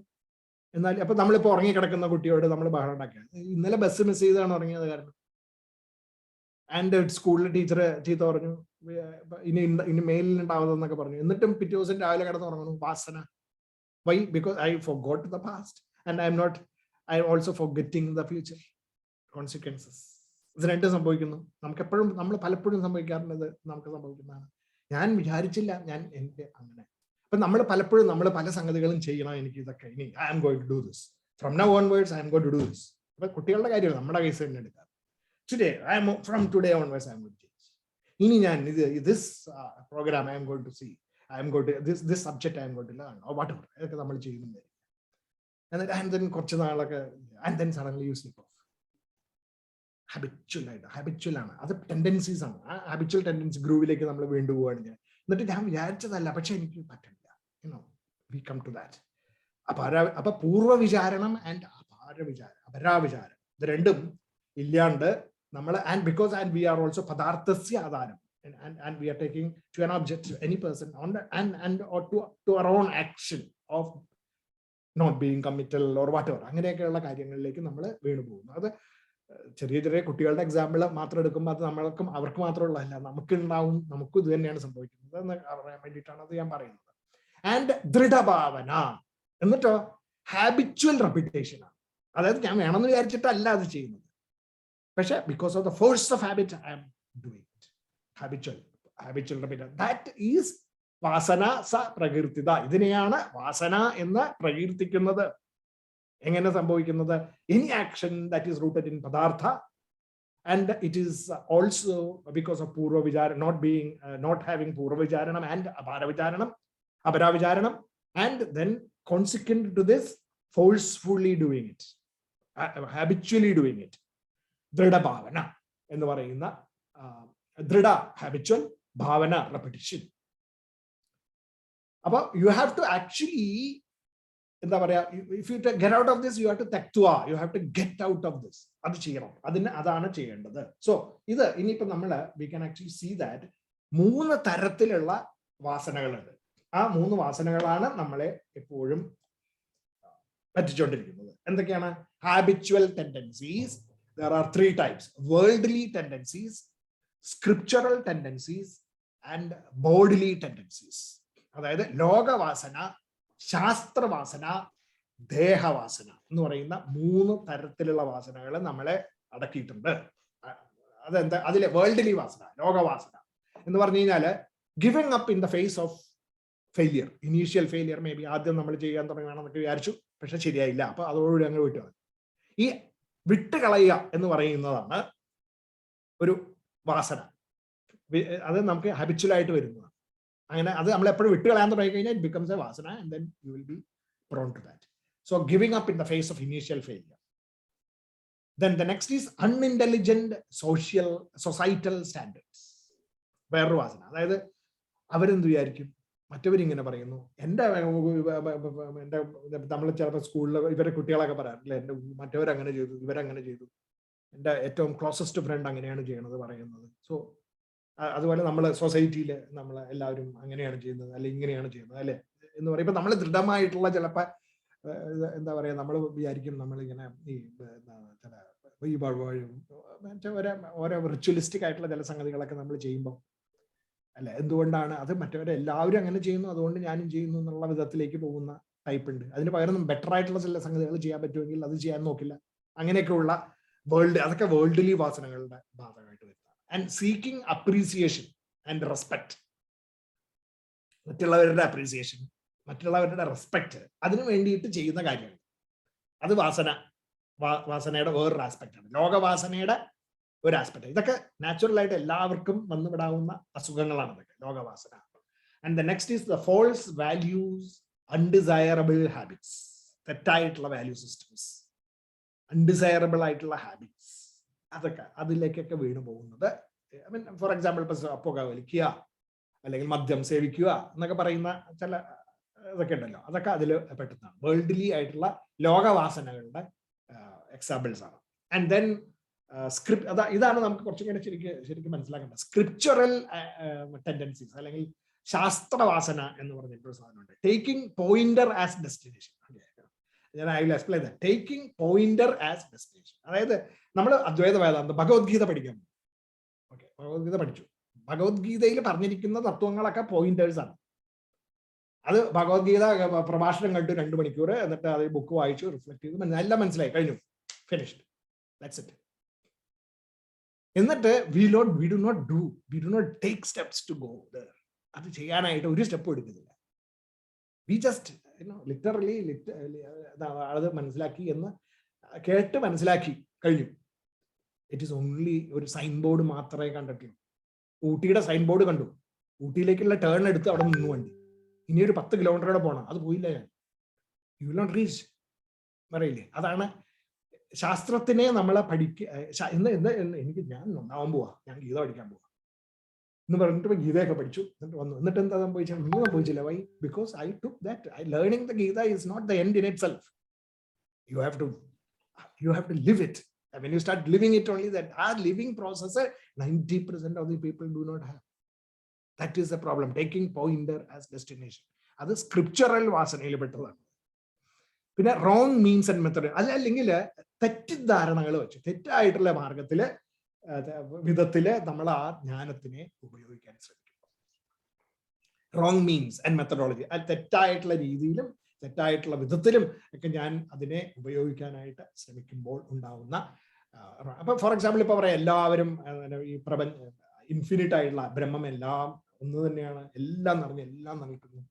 എന്നാൽ അപ്പൊ നമ്മളിപ്പോ ഉറങ്ങിക്കിടക്കുന്ന കുട്ടിയോട് നമ്മൾ ബഹളം ഉണ്ടാക്കുക, ഇന്നലെ ബസ് മിസ് ചെയ്താണ് ഉറങ്ങിയത് കാരണം. ആൻഡ് സ്കൂളിൽ ചീത്ത പറഞ്ഞു, ഇനി മെയിലിൽ ഉണ്ടാവുന്നതെന്നൊക്കെ പറഞ്ഞു. എന്നിട്ടും പിറ്റേ ദിവസം രാവിലെ കിടന്ന് ഉറങ്ങണം. വാസന. Why? Because I forgot the past and I am also forgetting the future consequences. ഇത് രണ്ടും സംഭവിക്കുന്നു. നമ്മൾ പലപ്പോഴും സംഭവിക്കാറുള്ളത് നമുക്ക് സംഭവിക്കുന്നതാണ്. ഞാൻ വിചാരിച്ചില്ല, ഞാൻ എൻ്റെ അങ്ങനെ. അപ്പൊ നമ്മൾ പലപ്പോഴും പല സംഗതികളും ചെയ്യണം. എനിക്ക് ഇതൊക്കെ ഇനി I am going to do this. From now onwards I am going to do this. അപ്പൊ കുട്ടികളുടെ കാര്യമാണ്, നമ്മുടെ കേസ് തന്നെ എടുക്കാം. From today onwards I am going to change. ഇനി ഞാൻ this program I am going to see. I am going to this subject I am going to learn or whatever. ഇതൊക്കെ നമ്മൾ ചെയ്യുന്നുണ്ട്. And then കുറച്ച് നാളൊക്കെ and then suddenly you slip off. Habitual ആണ്, അത് tendencies ആണ്. ആ ഹാബിച്വൽ ടെൻഡൻസി ഗ്രൂവിലേക്ക് നമ്മൾ വീണ്ടും പോവുകയാണ്. എന്നിട്ട് ഞാൻ വിചാരിച്ചതല്ല, പക്ഷെ എനിക്ക് പറ്റില്ല. We come to that. അപ്പൊ പൂർവ്വ വിചാരണം ആൻഡ് അപരാവിചാരം, ഇത് രണ്ടും ഇല്ലാണ്ട് നമ്മൾ, and because and we are also പദാർത്ഥസ്യ ആധാരം, and we are taking to an object, to any person, on the, and or to our own action of not being committal or whatever, അങ്ങനെയൊക്കെയുള്ള കാര്യങ്ങളിലേക്ക് നമ്മൾ വീണു പോകുന്നു. അത് ചെറിയ ചെറിയ കുട്ടികളുടെ എക്സാമ്പിൾ മാത്രം എടുക്കുമ്പോൾ അത് നമ്മൾക്കും അവർക്ക് മാത്രമുള്ളതല്ല, നമുക്കുണ്ടാവും, നമുക്കും ഇത് തന്നെയാണ് സംഭവിക്കുന്നത് എന്ന് പറയാൻ വേണ്ടിയിട്ടാണ് അത് ഞാൻ പറയുന്നത്. ആൻഡ് ദൃഢഭാവന, എന്നിട്ടോ ഹാബിച്വൽ റെപ്പിറ്റേഷൻ ആണ്. അതായത് ഞാൻ വേണമെന്ന് വിചാരിച്ചിട്ടല്ല അത് ചെയ്യുന്നത്, പക്ഷെ because of the force of habit I am doing it. habitual repeat, that is വാസന സ പ്രകീർത്തിത. ഇതിനെയാണ് വാസന എന്ന് പ്രകീർത്തിക്കുന്നത്. എങ്ങനെ സംഭവിക്കുന്നത്? any action that is rooted in padartha, and it is also because of purva vichara, not having purva vicharanam and apara vicharanam, and then consequent to this forcefully doing it, habitually doing it. ദൃഢ ഭാവന എന്ന് പറയുന്ന ദൃഢ habitual, ഭാവന repetition. അപ്പൊ you have to actually എന്താ പറയാ, if you get out of this you have to തെക്തുവ, you have to get out of this. അത് ചെയ്യണം, അതാണ് ചെയ്യേണ്ടത്. സോ ഇത് ഇനിയിപ്പോ നമ്മള് we can actually see that 3 തരത്തിലുള്ള വാസനകളുണ്ട്. ആ 3 വാസനകളാണ് നമ്മളെ എപ്പോഴും പറ്റിച്ചുകൊണ്ടിരിക്കുന്നത്. എന്തൊക്കെയാണ്? Habitual tendencies. There are 3 types: worldly tendencies, scriptural tendencies, and bodily tendencies. അതായത് ലോകവാസന, ശാസ്ത്രവാസന, ദേഹവാസന എന്ന് പറയുന്ന 3 തരത്തിലുള്ള വാസനകൾ നമ്മളെ അടക്കിയിട്ടുണ്ട്. അതെന്താ? അതിലെ വേൾഡ്ലി വാസന, ലോകവാസന എന്ന് പറഞ്ഞു കഴിഞ്ഞാല് giving up in the face of failure, initial failure. Maybe ആദ്യം നമ്മൾ ചെയ്യാൻ തുടങ്ങണമെന്നൊക്കെ വിചാരിച്ചു, പക്ഷെ ശരിയായില്ല, അപ്പൊ അതോടുകൂടി അങ്ങ് വിട്ടു. ഈ വിട്ടുകളയുക എന്ന് പറയുന്നതാണ് ഒരു വാസന. അത് നമുക്ക് ഹാബിച്വലായിട്ട് വരുന്നതാണ്. അങ്ങനെ അത് നമ്മൾ എപ്പോഴും വിട്ടുകളയാൻ തുടങ്ങി കഴിഞ്ഞാൽ ഇറ്റ് ബിക്കംസ് എ വാസന, and then you will be prone to that. So giving up in the face of initial failure. Then the next is unintelligent societal standards. വേറൊരു വാസന. അതായത് അവരെന്ത് വിചാരിക്കും, മറ്റവരിങ്ങനെ പറയുന്നു, നമ്മൾ ചിലപ്പോൾ സ്കൂളിൽ ഇവരെ കുട്ടികളൊക്കെ പറയാറില്ല, എൻ്റെ മറ്റവരങ്ങനെ ചെയ്തു, ഇവരങ്ങനെ ചെയ്തു, എൻ്റെ ഏറ്റവും ക്ലോസസ്റ്റ് ഫ്രണ്ട് അങ്ങനെയാണ് ചെയ്യണത് പറയുന്നത്. സോ അതുപോലെ നമ്മൾ സൊസൈറ്റിയിൽ നമ്മൾ എല്ലാവരും അങ്ങനെയാണ് ചെയ്യുന്നത്, അല്ലെ ഇങ്ങനെയാണ് ചെയ്യുന്നത്, അല്ലെ എന്ന് പറയുമ്പോൾ നമ്മൾ ദൃഢമായിട്ടുള്ള ചിലപ്പോൾ എന്താ പറയുക, നമ്മൾ വിചാരിക്കും നമ്മളിങ്ങനെ ഓരോ റിച്വലിസ്റ്റിക് ആയിട്ടുള്ള ചില സംഗതികളൊക്കെ നമ്മൾ ചെയ്യുമ്പോൾ, അല്ല എന്തുകൊണ്ടാണ് അത് മറ്റവരെല്ലാവരും അങ്ങനെ ചെയ്യുന്നു അതുകൊണ്ട് ഞാനും ചെയ്യുന്നു എന്നുള്ള വിധത്തിലേക്ക് പോകുന്ന ടൈപ്പ് ഉണ്ട്. അതിന് പകരം ബെറ്റർ ആയിട്ടുള്ള ചില സംഗതികൾ ചെയ്യാൻ പറ്റുമെങ്കിൽ അത് ചെയ്യാൻ നോക്കില്ല. അങ്ങനെയൊക്കെയുള്ള അതൊക്കെ വേൾഡ്ലി വാസനകളുടെ ഭാഗമായിട്ട് വരുന്നതാണ്. And seeking appreciation and respect, മറ്റുള്ളവരുടെ അപ്രീസിയേഷൻ, മറ്റുള്ളവരുടെ റെസ്പെക്ട്, അതിനു വേണ്ടിയിട്ട് ചെയ്യുന്ന കാര്യങ്ങൾ, അത് വാസനയുടെ വേറൊരു ആസ്പെക്ട് ആണ്, ലോകവാസനയുടെ ഒരു ആസ്പെക്ട്. ഇതൊക്കെ നാച്ചുറൽ ആയിട്ട് എല്ലാവർക്കും വന്നുവിടാവുന്ന അസുഖങ്ങളാണ് ഇതൊക്കെ, ലോകവാസന. And the next is the false values, undesirable habits. തെറ്റായിട്ടുള്ള വാല്യൂ സിസ്റ്റംസ്, അൺഡിസയറബിൾ ആയിട്ടുള്ള ഹാബിറ്റ്സ്, അതൊക്കെ അതിലേക്കൊക്കെ വീണു പോകുന്നത്. ഐ മീൻ ഫോർ എക്സാമ്പിൾ ഇപ്പൊ പുക വലിക്കുക, അല്ലെങ്കിൽ മദ്യം സേവിക്കുക എന്നൊക്കെ പറയുന്ന ചില ഇതൊക്കെ ഉണ്ടല്ലോ, അതൊക്കെ അതിൽ പെട്ടുന്നതാണ്. വേൾഡ്ലി ആയിട്ടുള്ള ലോകവാസനകളുടെ എക്സാമ്പിൾസ് ആണ്. ആൻഡ് ദെൻ ഇതാണ് നമുക്ക് കുറച്ചും കൂടെ ശരിക്കും മനസ്സിലാക്കേണ്ടത്. സ്ക്രിപ്ചറൽ ടെൻഡൻസീസ് അല്ലെങ്കിൽ ശാസ്ത്രവാസന എന്ന് പറഞ്ഞിട്ടൊരു സാധനമുണ്ട്. Taking pointer as destination. ഞാൻ I will explain that. Taking pointer as destination, അതായത് നമ്മൾ അദ്വൈത വേദാന്തം ഭഗവത്ഗീത പഠിക്കാൻ, ഓക്കെ, ഭഗവത്ഗീത പഠിച്ചു. ഭഗവത്ഗീതയിൽ പറഞ്ഞിരിക്കുന്ന തത്വങ്ങളൊക്കെ പോയിന്റേഴ്സ് ആണ്. അത് ഭഗവത്ഗീത പ്രഭാഷണം കണ്ടു 2 മണിക്കൂർ, എന്നിട്ട് അത് ബുക്ക് വായിച്ചു, റിഫ്ലക്ട് ചെയ്തു, എല്ലാം മനസ്സിലായി, കഴിഞ്ഞു, ഫിനിഷ്ഡ്, ദാറ്റ്സ് ഇറ്റ്. എന്നിട്ട് we do not take steps to go there. അത് ചെയ്യാനായിട്ട് ഒരു സ്റ്റെപ്പ് എടുക്കുന്നില്ല. വി ജസ്റ്റ് ലിറ്ററലി അത് മനസ്സിലാക്കി എന്ന് കേട്ട് മനസ്സിലാക്കി കഴിഞ്ഞു. ഇറ്റ് ഈസ് ഓൺലി ഒരു സൈൻ ബോർഡ് മാത്രമേ കണ്ടിട്ടുള്ളൂ. ഊട്ടിയുടെ സൈൻ ബോർഡ് കണ്ടു, ഊട്ടിയിലേക്കുള്ള ടേൺ എടുത്ത് അവിടെ നിന്നു വണ്ടി. ഇനി ഒരു 10 കിലോമീറ്റർ പോകണം, അത് പോയില്ല ഞാൻ. യു വിൽ നോട്ട് റീച്ച്, പറയില്ലേ? അതാണ് ശാസ്ത്രത്തിനെ നമ്മളെ എനിക്ക് ഞാൻ നന്നാവാൻ പോവാ, ഞാൻ ഗീത പഠിക്കാൻ പോവാ എന്ന് പറഞ്ഞിട്ട് ഗീതയൊക്കെ പഠിച്ചു, എന്നിട്ട് വന്നു. എന്നിട്ട് എന്താ സംഭവിച്ചത്? ഒന്നും സംഭവിച്ചില്ല. Why? Because I took that. Learning the Gita is not the end in itself. You have to live it. And when you start living it, only that our living process 90% of the people do not have. That is the problem. Taking pointer as destination. അത് scriptural വാസനയിൽ പെട്ടതാണ്. പിന്നെ wrong means and method, അല്ലെങ്കിൽ തെറ്റിദ്ധാരണകൾ വെച്ച് തെറ്റായിട്ടുള്ള മാർഗത്തില് വിധത്തില് നമ്മൾ ആ ജ്ഞാനത്തിനെ ഉപയോഗിക്കാൻ ശ്രമിക്കും. റോങ് മീൻസ് ആൻഡ് മെത്തഡോളജി, അത് തെറ്റായിട്ടുള്ള രീതിയിലും തെറ്റായിട്ടുള്ള വിധത്തിലും ഒക്കെ ഞാൻ അതിനെ ഉപയോഗിക്കാനായിട്ട് ശ്രമിക്കുമ്പോൾ ഉണ്ടാവുന്ന, അപ്പൊ ഫോർ എക്സാമ്പിൾ ഇപ്പൊ പറയാം, എല്ലാവരും ഈ ഇൻഫിനിറ്റ് ആയിട്ടുള്ള ബ്രഹ്മം എല്ലാം ഒന്ന് തന്നെയാണ്, എല്ലാം നിറഞ്ഞിരിക്കുന്നു.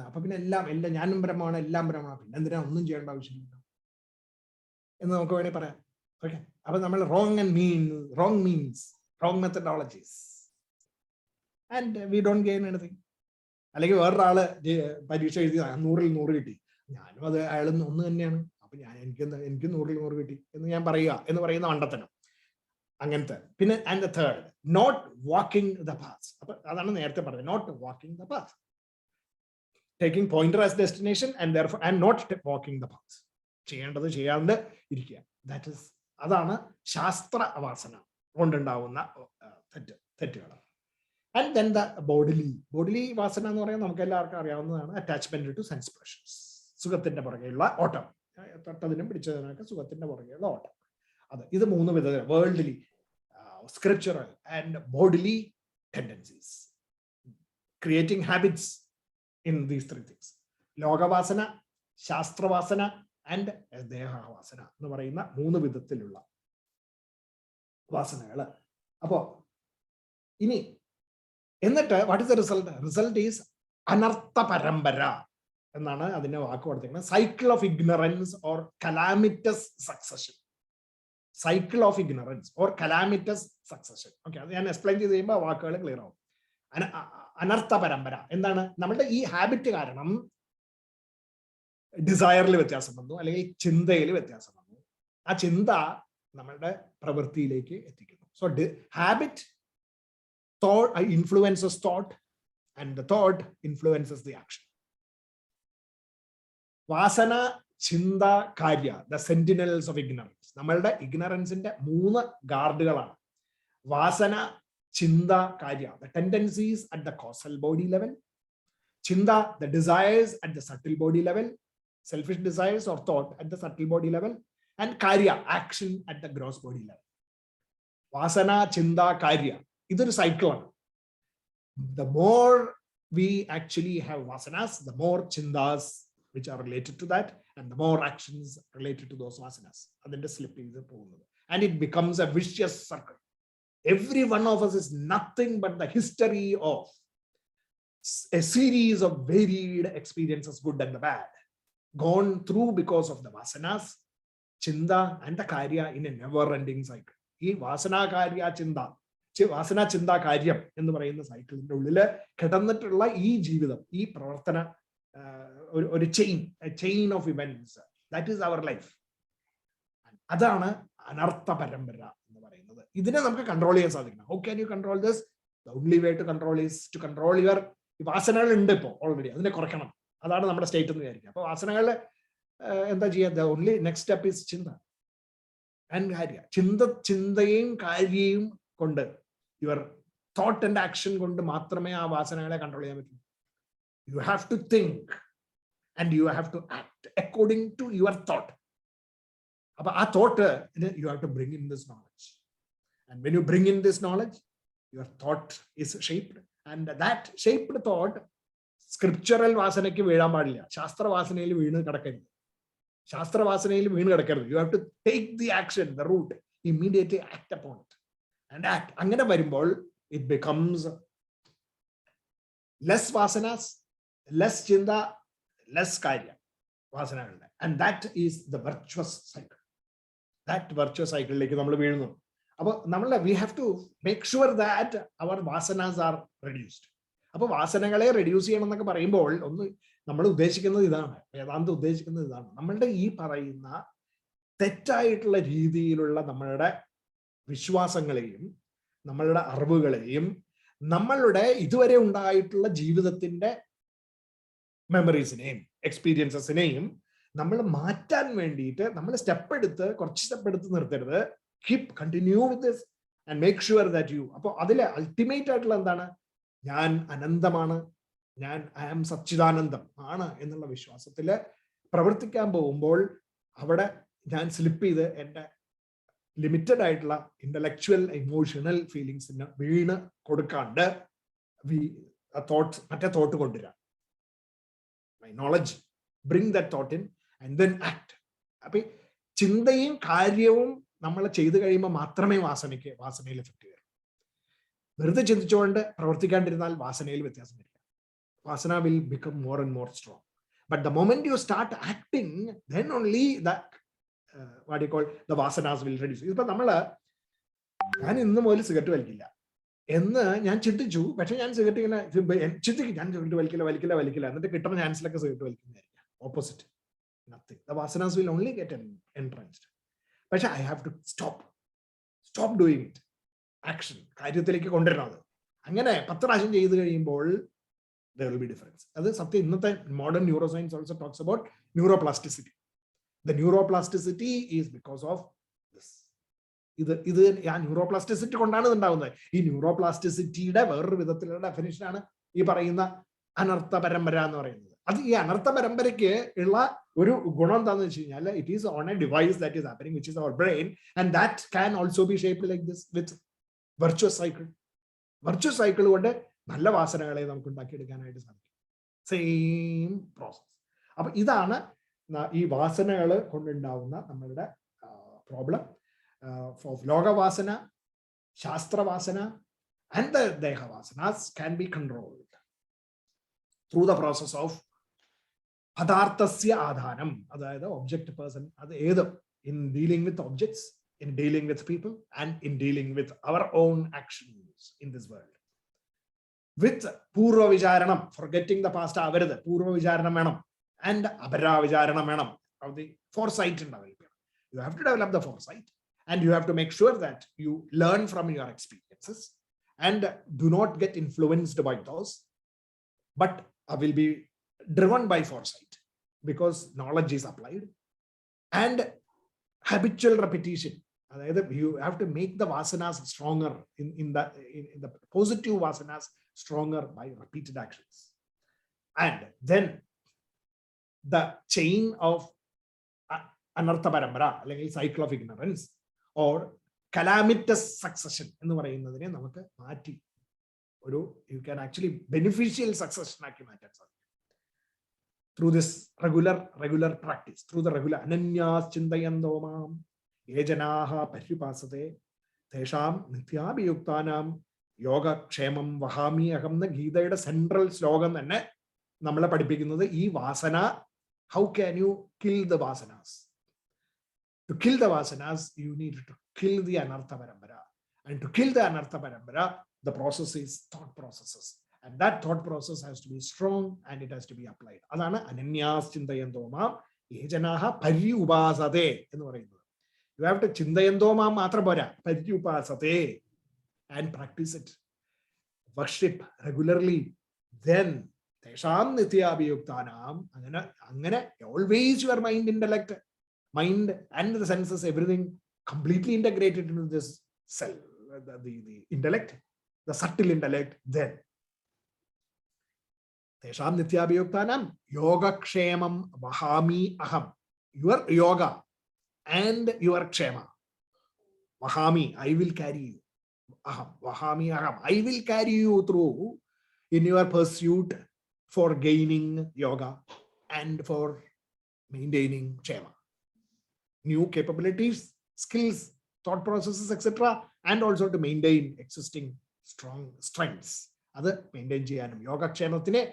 അപ്പൊ പിന്നെ എല്ലാം ഞാനും ബ്രഹ്മമാണ്, എല്ലാം ബ്രഹ്മമാണ്, പിന്നെ എന്തിനാ ഒന്നും ചെയ്യേണ്ട ആവശ്യമില്ല എന്ന് നമുക്ക് വേണമെങ്കിൽ പറയാം. ഓക്കെ, അപ്പൊ നമ്മൾ wrong means wrong methodologies and we don't gain anything. അല്ലെങ്കിൽ വേറൊരാള് പരീക്ഷ എഴുതി 100-100 കിട്ടി, ഞാനും അത് അയാൾ ഒന്ന് തന്നെയാണ്, അപ്പൊ എനിക്ക് 100-100 കിട്ടി എന്ന് ഞാൻ പറയുന്ന മണ്ടത്തനം അങ്ങനത്തെ. പിന്നെ and the third, not walking the path. അപ്പൊ അതാണ് നേരത്തെ പറഞ്ഞത്, not walking the path, taking pointer as destination and not walking the path. ചെയ്യേണ്ടത് ചെയ്യാണ്ട് ഇരിക്കുക. അതാണ് ശാസ്ത്ര വാസന കൊണ്ടുണ്ടാവുന്ന തെറ്റുകൾ. And then the bodily വാസന എന്ന് പറയുന്നത് നമുക്ക് എല്ലാവർക്കും അറിയാവുന്നതാണ്. അറ്റാച്ച്മെന്റ് ടു സെൻസ് പ്ലഷേഴ്സ്, സുഖത്തിന്റെ പുറകെയുള്ള ഓട്ടം, തൊട്ടതിനും പിടിച്ചതിനൊക്കെ സുഖത്തിന്റെ പുറകെയുള്ള ഓട്ടം. ഇത് 3 വിധത്തിൽ: worldly, scriptural and bodily tendencies, creating habits in these 3 things. ലോകവാസന, ശാസ്ത്രവാസന ആൻഡ് ദേഹവാസന എന്ന് പറയുന്ന 3 വിധത്തിലുള്ള വാസനകള്. അപ്പോ ഇനി എന്നിട്ട് what is the result? Result is അനർത്ഥ പരമ്പര എന്നാണ് അതിന്റെ വാക്ക് കൊടുത്തിരിക്കുന്നത്. Cycle of ignorance or calamitous succession. Cycle of ignorance or calamitous succession. Okay, അത് ഞാൻ എക്സ്പ്ലെയിൻ ചെയ്ത് കഴിയുമ്പോൾ വാക്കുകൾ ക്ലിയർ ആവും. അനർത്ഥ പരമ്പര എന്താണ്? നമ്മളുടെ ഈ ഹാബിറ്റ് കാരണം ഡിസയറിൽ വ്യത്യാസം വന്നു, അല്ലെങ്കിൽ ചിന്തയിൽ വ്യത്യാസം വന്നു. ആ ചിന്ത നമ്മളുടെ പ്രവൃത്തിയിലേക്ക് എത്തിക്കുന്നു. So habit thought influences thought, and the thought influences the action. വാസന, ചിന്ത, കാര്യ, the sentinels of ignorance. നമ്മളുടെ ഇഗ്നറൻസിന്റെ 3 ഗാർഡുകളാണ് വാസന, ചിന്ത, കാര്യ. The tendencies at the causal body level, ചിന്ത, the desires at the subtle body level, selfish desires or thought at the subtle body level, and karya, action at the gross body level. വാസന, ചിന്ത, കാര്യ, ഇതൊരു സൈക്കിളാണ്. The more we actually have vasanas, the more chindas which are related to that, and the more actions related to those vasanas. അതിന്റെ slipping പോകുന്നത്. And it becomes a vicious circle. Every one of us is nothing but the history of a series of varied experiences, good and the bad, gone through because of the vasanas, chinda and the karya in a never-ending cycle. ഈ വാസന, കാര്യ, ചിന്ത, വാസന, ചിന്ത, കാര്യം എന്ന് പറയുന്ന സൈക്കിളിന്റെ ഉള്ളില് കിടന്നിട്ടുള്ള ഈ ജീവിതം, ഈ പ്രവർത്തന ഒരു chain of events, that is our life. അതാണ് അനർത്ഥ പരമ്പര എന്ന് പറയുന്നത്. ഇതിനെ നമുക്ക് കൺട്രോൾ ചെയ്യാൻ സാധിക്കണം. How can you control this? The only way to control is to control your വാസനകൾ ഉണ്ട് ഇപ്പോൾ ഓൾറെഡി, അതിനെ കുറയ്ക്കണം. അതാണ് നമ്മുടെ സ്റ്റേറ്റ് എന്ന് വിചാരിക്കുക. അപ്പൊ വാസനകൾ എന്താ ചെയ്യുക? The only next step is ചിന്ത ആൻഡ് കാര്യ. ചിന്തയും കാര്യയും കൊണ്ട്, യുവർ തോട്ട് ആൻഡ് ആക്ഷൻ കൊണ്ട് മാത്രമേ ആ വാസനകളെ കൺട്രോൾ ചെയ്യാൻ പറ്റൂ. You have to think and you have to act according to your thought. അപ്പൊ ആ thought you have to bring in this knowledge. And when you bring in this knowledge, your thought is shaped, and that shaped thought scriptural വാസനയ്ക്ക് വീഴാൻ പാടില്ല. ശാസ്ത്രവാസനയിൽ വീണ് കിടക്കരുത്. ശാസ്ത്രവാസനയിൽ വീണ് കിടക്കരുത്. You have to take the action, the route, immediately act upon it and act. അങ്ങനെ വരുമ്പോൾ ഇറ്റ് ബിക്കംസ് ലെസ് വാസനാസ്, ലെസ് ചിന്ത, ലെസ് കാര്യ വാസനകളുടെ. And that is the virtuous cycle. That virtuous സൈക്കിളിലേക്ക് നമ്മൾ വീഴുന്നു. അപ്പൊ we have to make sure that our വാസനാസ് ആർ റെഡ്യൂസ്ഡ്. അപ്പൊ വാസനകളെ റെഡ്യൂസ് ചെയ്യണം എന്നൊക്കെ പറയുമ്പോൾ നമ്മൾ ഉദ്ദേശിക്കുന്നത് ഇതാണ്, വേദാന്തം ഉദ്ദേശിക്കുന്നത് ഇതാണ്. നമ്മളുടെ ഈ പറയുന്ന തെറ്റായിട്ടുള്ള രീതിയിലുള്ള നമ്മളുടെ വിശ്വാസങ്ങളെയും നമ്മളുടെ അറിവുകളെയും നമ്മളുടെ ഇതുവരെ ഉണ്ടായിട്ടുള്ള ജീവിതത്തിന്റെ മെമ്മറീസിനെയും എക്സ്പീരിയൻസസിനെയും നമ്മൾ മാറ്റാൻ വേണ്ടിയിട്ട് നമ്മൾ കുറച്ച് സ്റ്റെപ്പ് എടുത്ത് നിർത്തരുത്. Keep continue with this and make sure that you. അപ്പോൾ അതിലെ അൾട്ടിമേറ്റ് ആയിട്ടുള്ള എന്താണ്? ഞാൻ അനന്തമാണ്, ഞാൻ ഐ ആം സച്ചിദാനന്ദം ആണ് എന്നുള്ള വിശ്വാസത്തിൽ പ്രവർത്തിക്കാൻ പോകുമ്പോൾ അവിടെ ഞാൻ സ്ലിപ്പ് ചെയ്ത് എൻ്റെ ലിമിറ്റഡ് ആയിട്ടുള്ള ഇന്റലക്ച്വൽ ഇമോഷണൽ ഫീലിങ്സിന് വീണ് കൊടുക്കാണ്ട് മറ്റേ തോട്ട് കൊണ്ടുവരാം. My knowledge, bring that thought in and then act. അപ്പൊ ചിന്തയും കാര്യവും നമ്മൾ ചെയ്തു കഴിയുമ്പോൾ മാത്രമേ വാസനയിൽ എഫക്റ്റ് വരും. വെറുതെ ചിന്തിച്ചുകൊണ്ട് പ്രവർത്തിക്കാണ്ടിരുന്നാൽ വാസനയിൽ വ്യത്യാസം വരില്ല. വാസന will become more and more strong. But the moment you start acting, then only that what you call the vasanas will reduce. ഇപ്പൊ ഞാൻ ഇന്ന് മുതൽ സിഗരറ്റ് വലിക്കില്ല എന്ന് ഞാൻ ചിന്തിച്ചു. പക്ഷെ ഞാൻ സിഗരറ്റ് ഇങ്ങനെ ചിന്തിക്കും, ഞാൻ സിഗരറ്റ് വലിക്കില്ല എന്നിട്ട് കിട്ടുന്ന ചാൻസിലൊക്കെ സിഗരറ്റ് വലിക്കുന്നതായിരിക്കും. Opposite, nothing. ദ വാസനാസ് വിൽ ഓൺലി ഗെറ്റ് എൻട്രൻസ്ഡ്. പക്ഷെ I have to stop doing it. Action, കാര്യത്തിലേക്ക് കൊണ്ടുവരണം. അങ്ങനെ 10 പ്രാവശ്യം ചെയ്ത് കഴിയുമ്പോൾ there will be difference. അത് സത്യം. ഇന്നത്തെ modern neuro science also talks about neuroplasticity. The neuroplasticity is because of this. ഇത് ആ ന്യൂറോപ്ലാസ്റ്റിസിറ്റി കൊണ്ടാണ് ഉണ്ടാവുന്നത്. ഈ ന്യൂറോപ്ലാസ്റ്റിസിറ്റിയുടെ വേറൊരു വിധത്തിലുള്ള ഡെഫിനിഷനാണ് ഈ പറയുന്ന അനർത്ഥ പരമ്പര എന്ന് പറയുന്നത്. അത് ഈ അനർത്ഥ പരമ്പരയ്ക്ക് ഉള്ള ഒരു ഗുണം എന്താണെന്ന് വെച്ച് കഴിഞ്ഞാൽ, it is on a device that is happening which is our brain, and that can also be shaped like this with virtuous cycle. Virtuous cycle കൊണ്ട് നല്ല വാസനകളെ നമുക്ക് ഉണ്ടാക്കിയെടുക്കാനായിട്ട് സാധിക്കും. Same process. അപ്പൊ ഇതാണ് ഈ വാസനകൾ കൊണ്ടുണ്ടാവുന്ന നമ്മളുടെ പ്രോബ്ലം. ലോകവാസന, ശാസ്ത്രവാസന and the deha vasanas can be controlled through the process of padarthasya adhanam. Adayathu object person, adu edu in dealing with objects, in dealing with people, and in dealing with our own actions in this world. With purva vicharanam, forgetting the past avaradu, purva vicharanam venam, and abara vicharanam venam, of the foresight in development. You have to develop the foresight, and you have to make sure that you learn from your experiences and do not get influenced by those, but will be driven by foresight, because knowledge is applied. And habitual repetition, you have to make the vasanas stronger in the positive vasanas stronger by repeated actions. And then the chain of anartha parambara, like cycle of ignorance or calamitous succession എന്ന് പറയുന്നതിനെ നമുക്ക് മാറ്റി you can actually beneficial succession ആക്കി മാറ്റാൻ സാധിക്കും through this regular practice, through the regular ananyas chintayanto mam ye janaha paryupasate tesham nityabhiyuktanam yoga kshemam vahami aham എന്ന ഗീതയുടെ central ശ്ലോകം തന്നെ നമ്മളെ പഠിപ്പിക്കുന്നത് ഈ വാസന. How can you kill the vasanas? To kill the vasanas, you need to kill the anartha parambara. And to kill the anartha parambara, the process is thought processes. And that thought process has to be strong and it has to be applied. Adana ananyas chintayanto mam ye janaha paryupasate ennu parayunnu. You have to chintayanto mam matra pora, paryupasate, and practice it. Worship regularly. Then tesham nityabhiyuktanam, angane always your mind and the senses, everything completely integrated into this self, the intellect, the subtle intellect. Then tesham nityabhiyuktanam yoga kshemam vahami aham, your yoga and your kshema, vahami, I will carry you, aham, vahami aham, I will carry you through in your pursuit for gaining yoga and for maintaining kshema, new capabilities, skills, thought processes, etc., and also to maintain existing strong strengths. Other maintain cheyanum yoga kshematine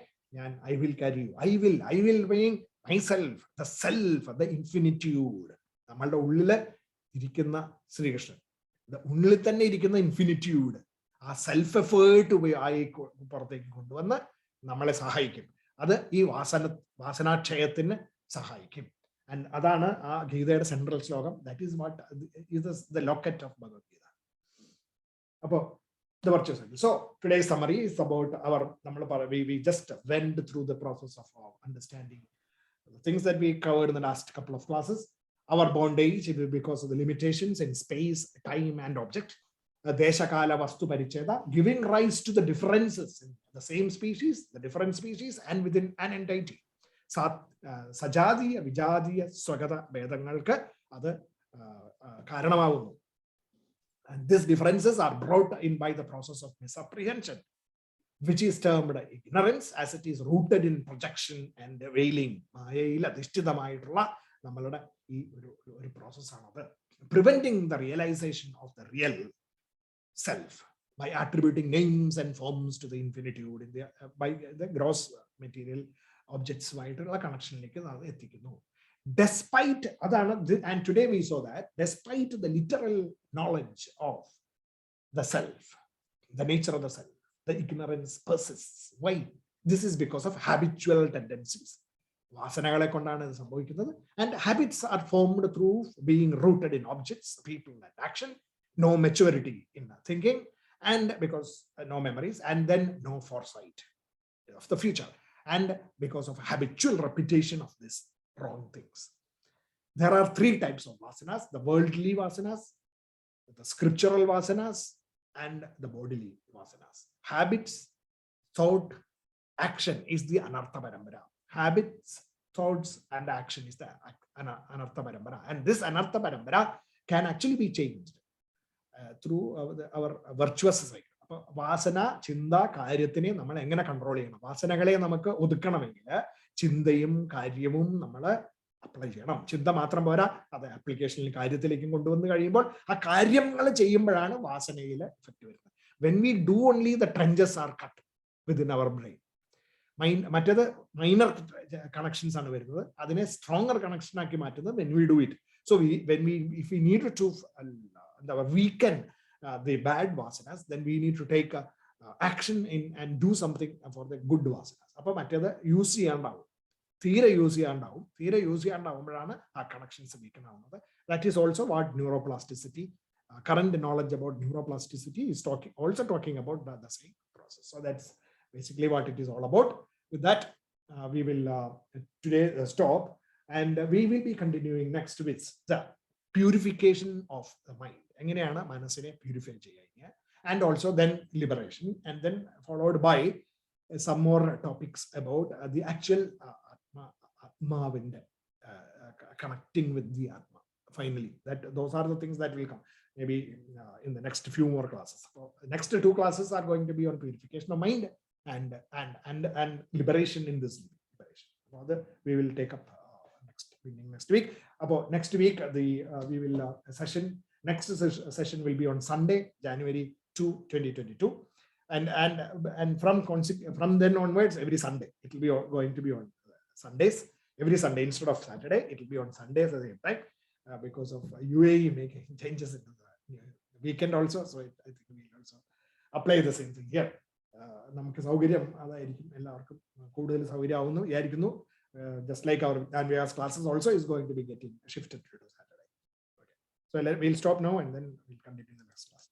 I will carry you, I will being myself, the self, the infinitude. Namalde ullile irikkunna Sri Krishna, the ullil thanne irikkunna infinitude, aa self effort ayi puratthekku konduvanna nammale sahayikkum. Adu ee vasana kshayathinu sahayikkum. And Adana, Gita central slogam, that is what is the locket of Bhagavad-Gita. About the virtue cycle. So today's summary is about we just went through the process of understanding the things that we covered in the last couple of classes. Our bondage, it will be because of the limitations in space, time, and object. Deshakala Vastu Paricheda, giving rise to the differences in the same species, the different species, and within an entity. Sajadiya, Vijadiya, Swagata, Vedangalka, other Karanamavu. And these differences are brought in by the process of misapprehension, which is termed ignorance, as it is rooted in projection and veiling. Preventing the realization of the real self by attributing names and forms to the infinitude by the gross material objects connection. Despite, and today we saw that, despite the literal knowledge of the self, the nature of the self, the ignorance persists. Why? This is because of habitual tendencies. And habits are formed through being rooted in objects, people, and action, no maturity in thinking, and because no memories, and then no foresight of the future, and because of habitual repetition of these wrong things. There are three types of vasanas: the worldly vasanas, the scriptural vasanas, and the bodily vasanas. Habits, thought, action is the anartha parambara. Habits, thoughts, and action is the anartha parambara. And this anartha parambara can actually be changed through our virtuous cycle. Vasana, Chinda, Karyathine, Namal Engana controlling. Vasanagale Namaka Udkanamanga, Chindayum, Karyamum, Namala apply. Chinda Matrambara, the application Karyathilikin do the Karyam, a Karyam Chayimbarana, Vasana effective. When we do, only the trenches are cut within our brain. Minor connections are available. That's a stronger connection when we do it. So if we need to weaken the bad vasanas, then we need to take action in and do something for the good vasanas. Appa use connections. That is also what neuroplasticity, current knowledge about neuroplasticity is also talking about the same process. So that's basically what it is all about. With that, we will today stop, and we will be continuing next with the purification of the mind. And also then liberation, and then followed by some more topics about the actual Atma, connecting with the Atma. Finally, those are the things that will come maybe in the next few more classes. So next two classes are going to be on purification of mind and liberation in this liberation. We will take up next week. About next week, we will next session will be on Sunday, January 2, 2022, and from then onwards, every Sunday it will be going to be on Sundays. Every Sunday instead of Saturday, it will be on Sundays at the same time because of UAE making changes in the weekend also. So I think we will also apply the same thing here. Just like our Anvya's classes also is going to be getting shifted to Saturday. Okay. So we'll stop now and then we'll continue the next class.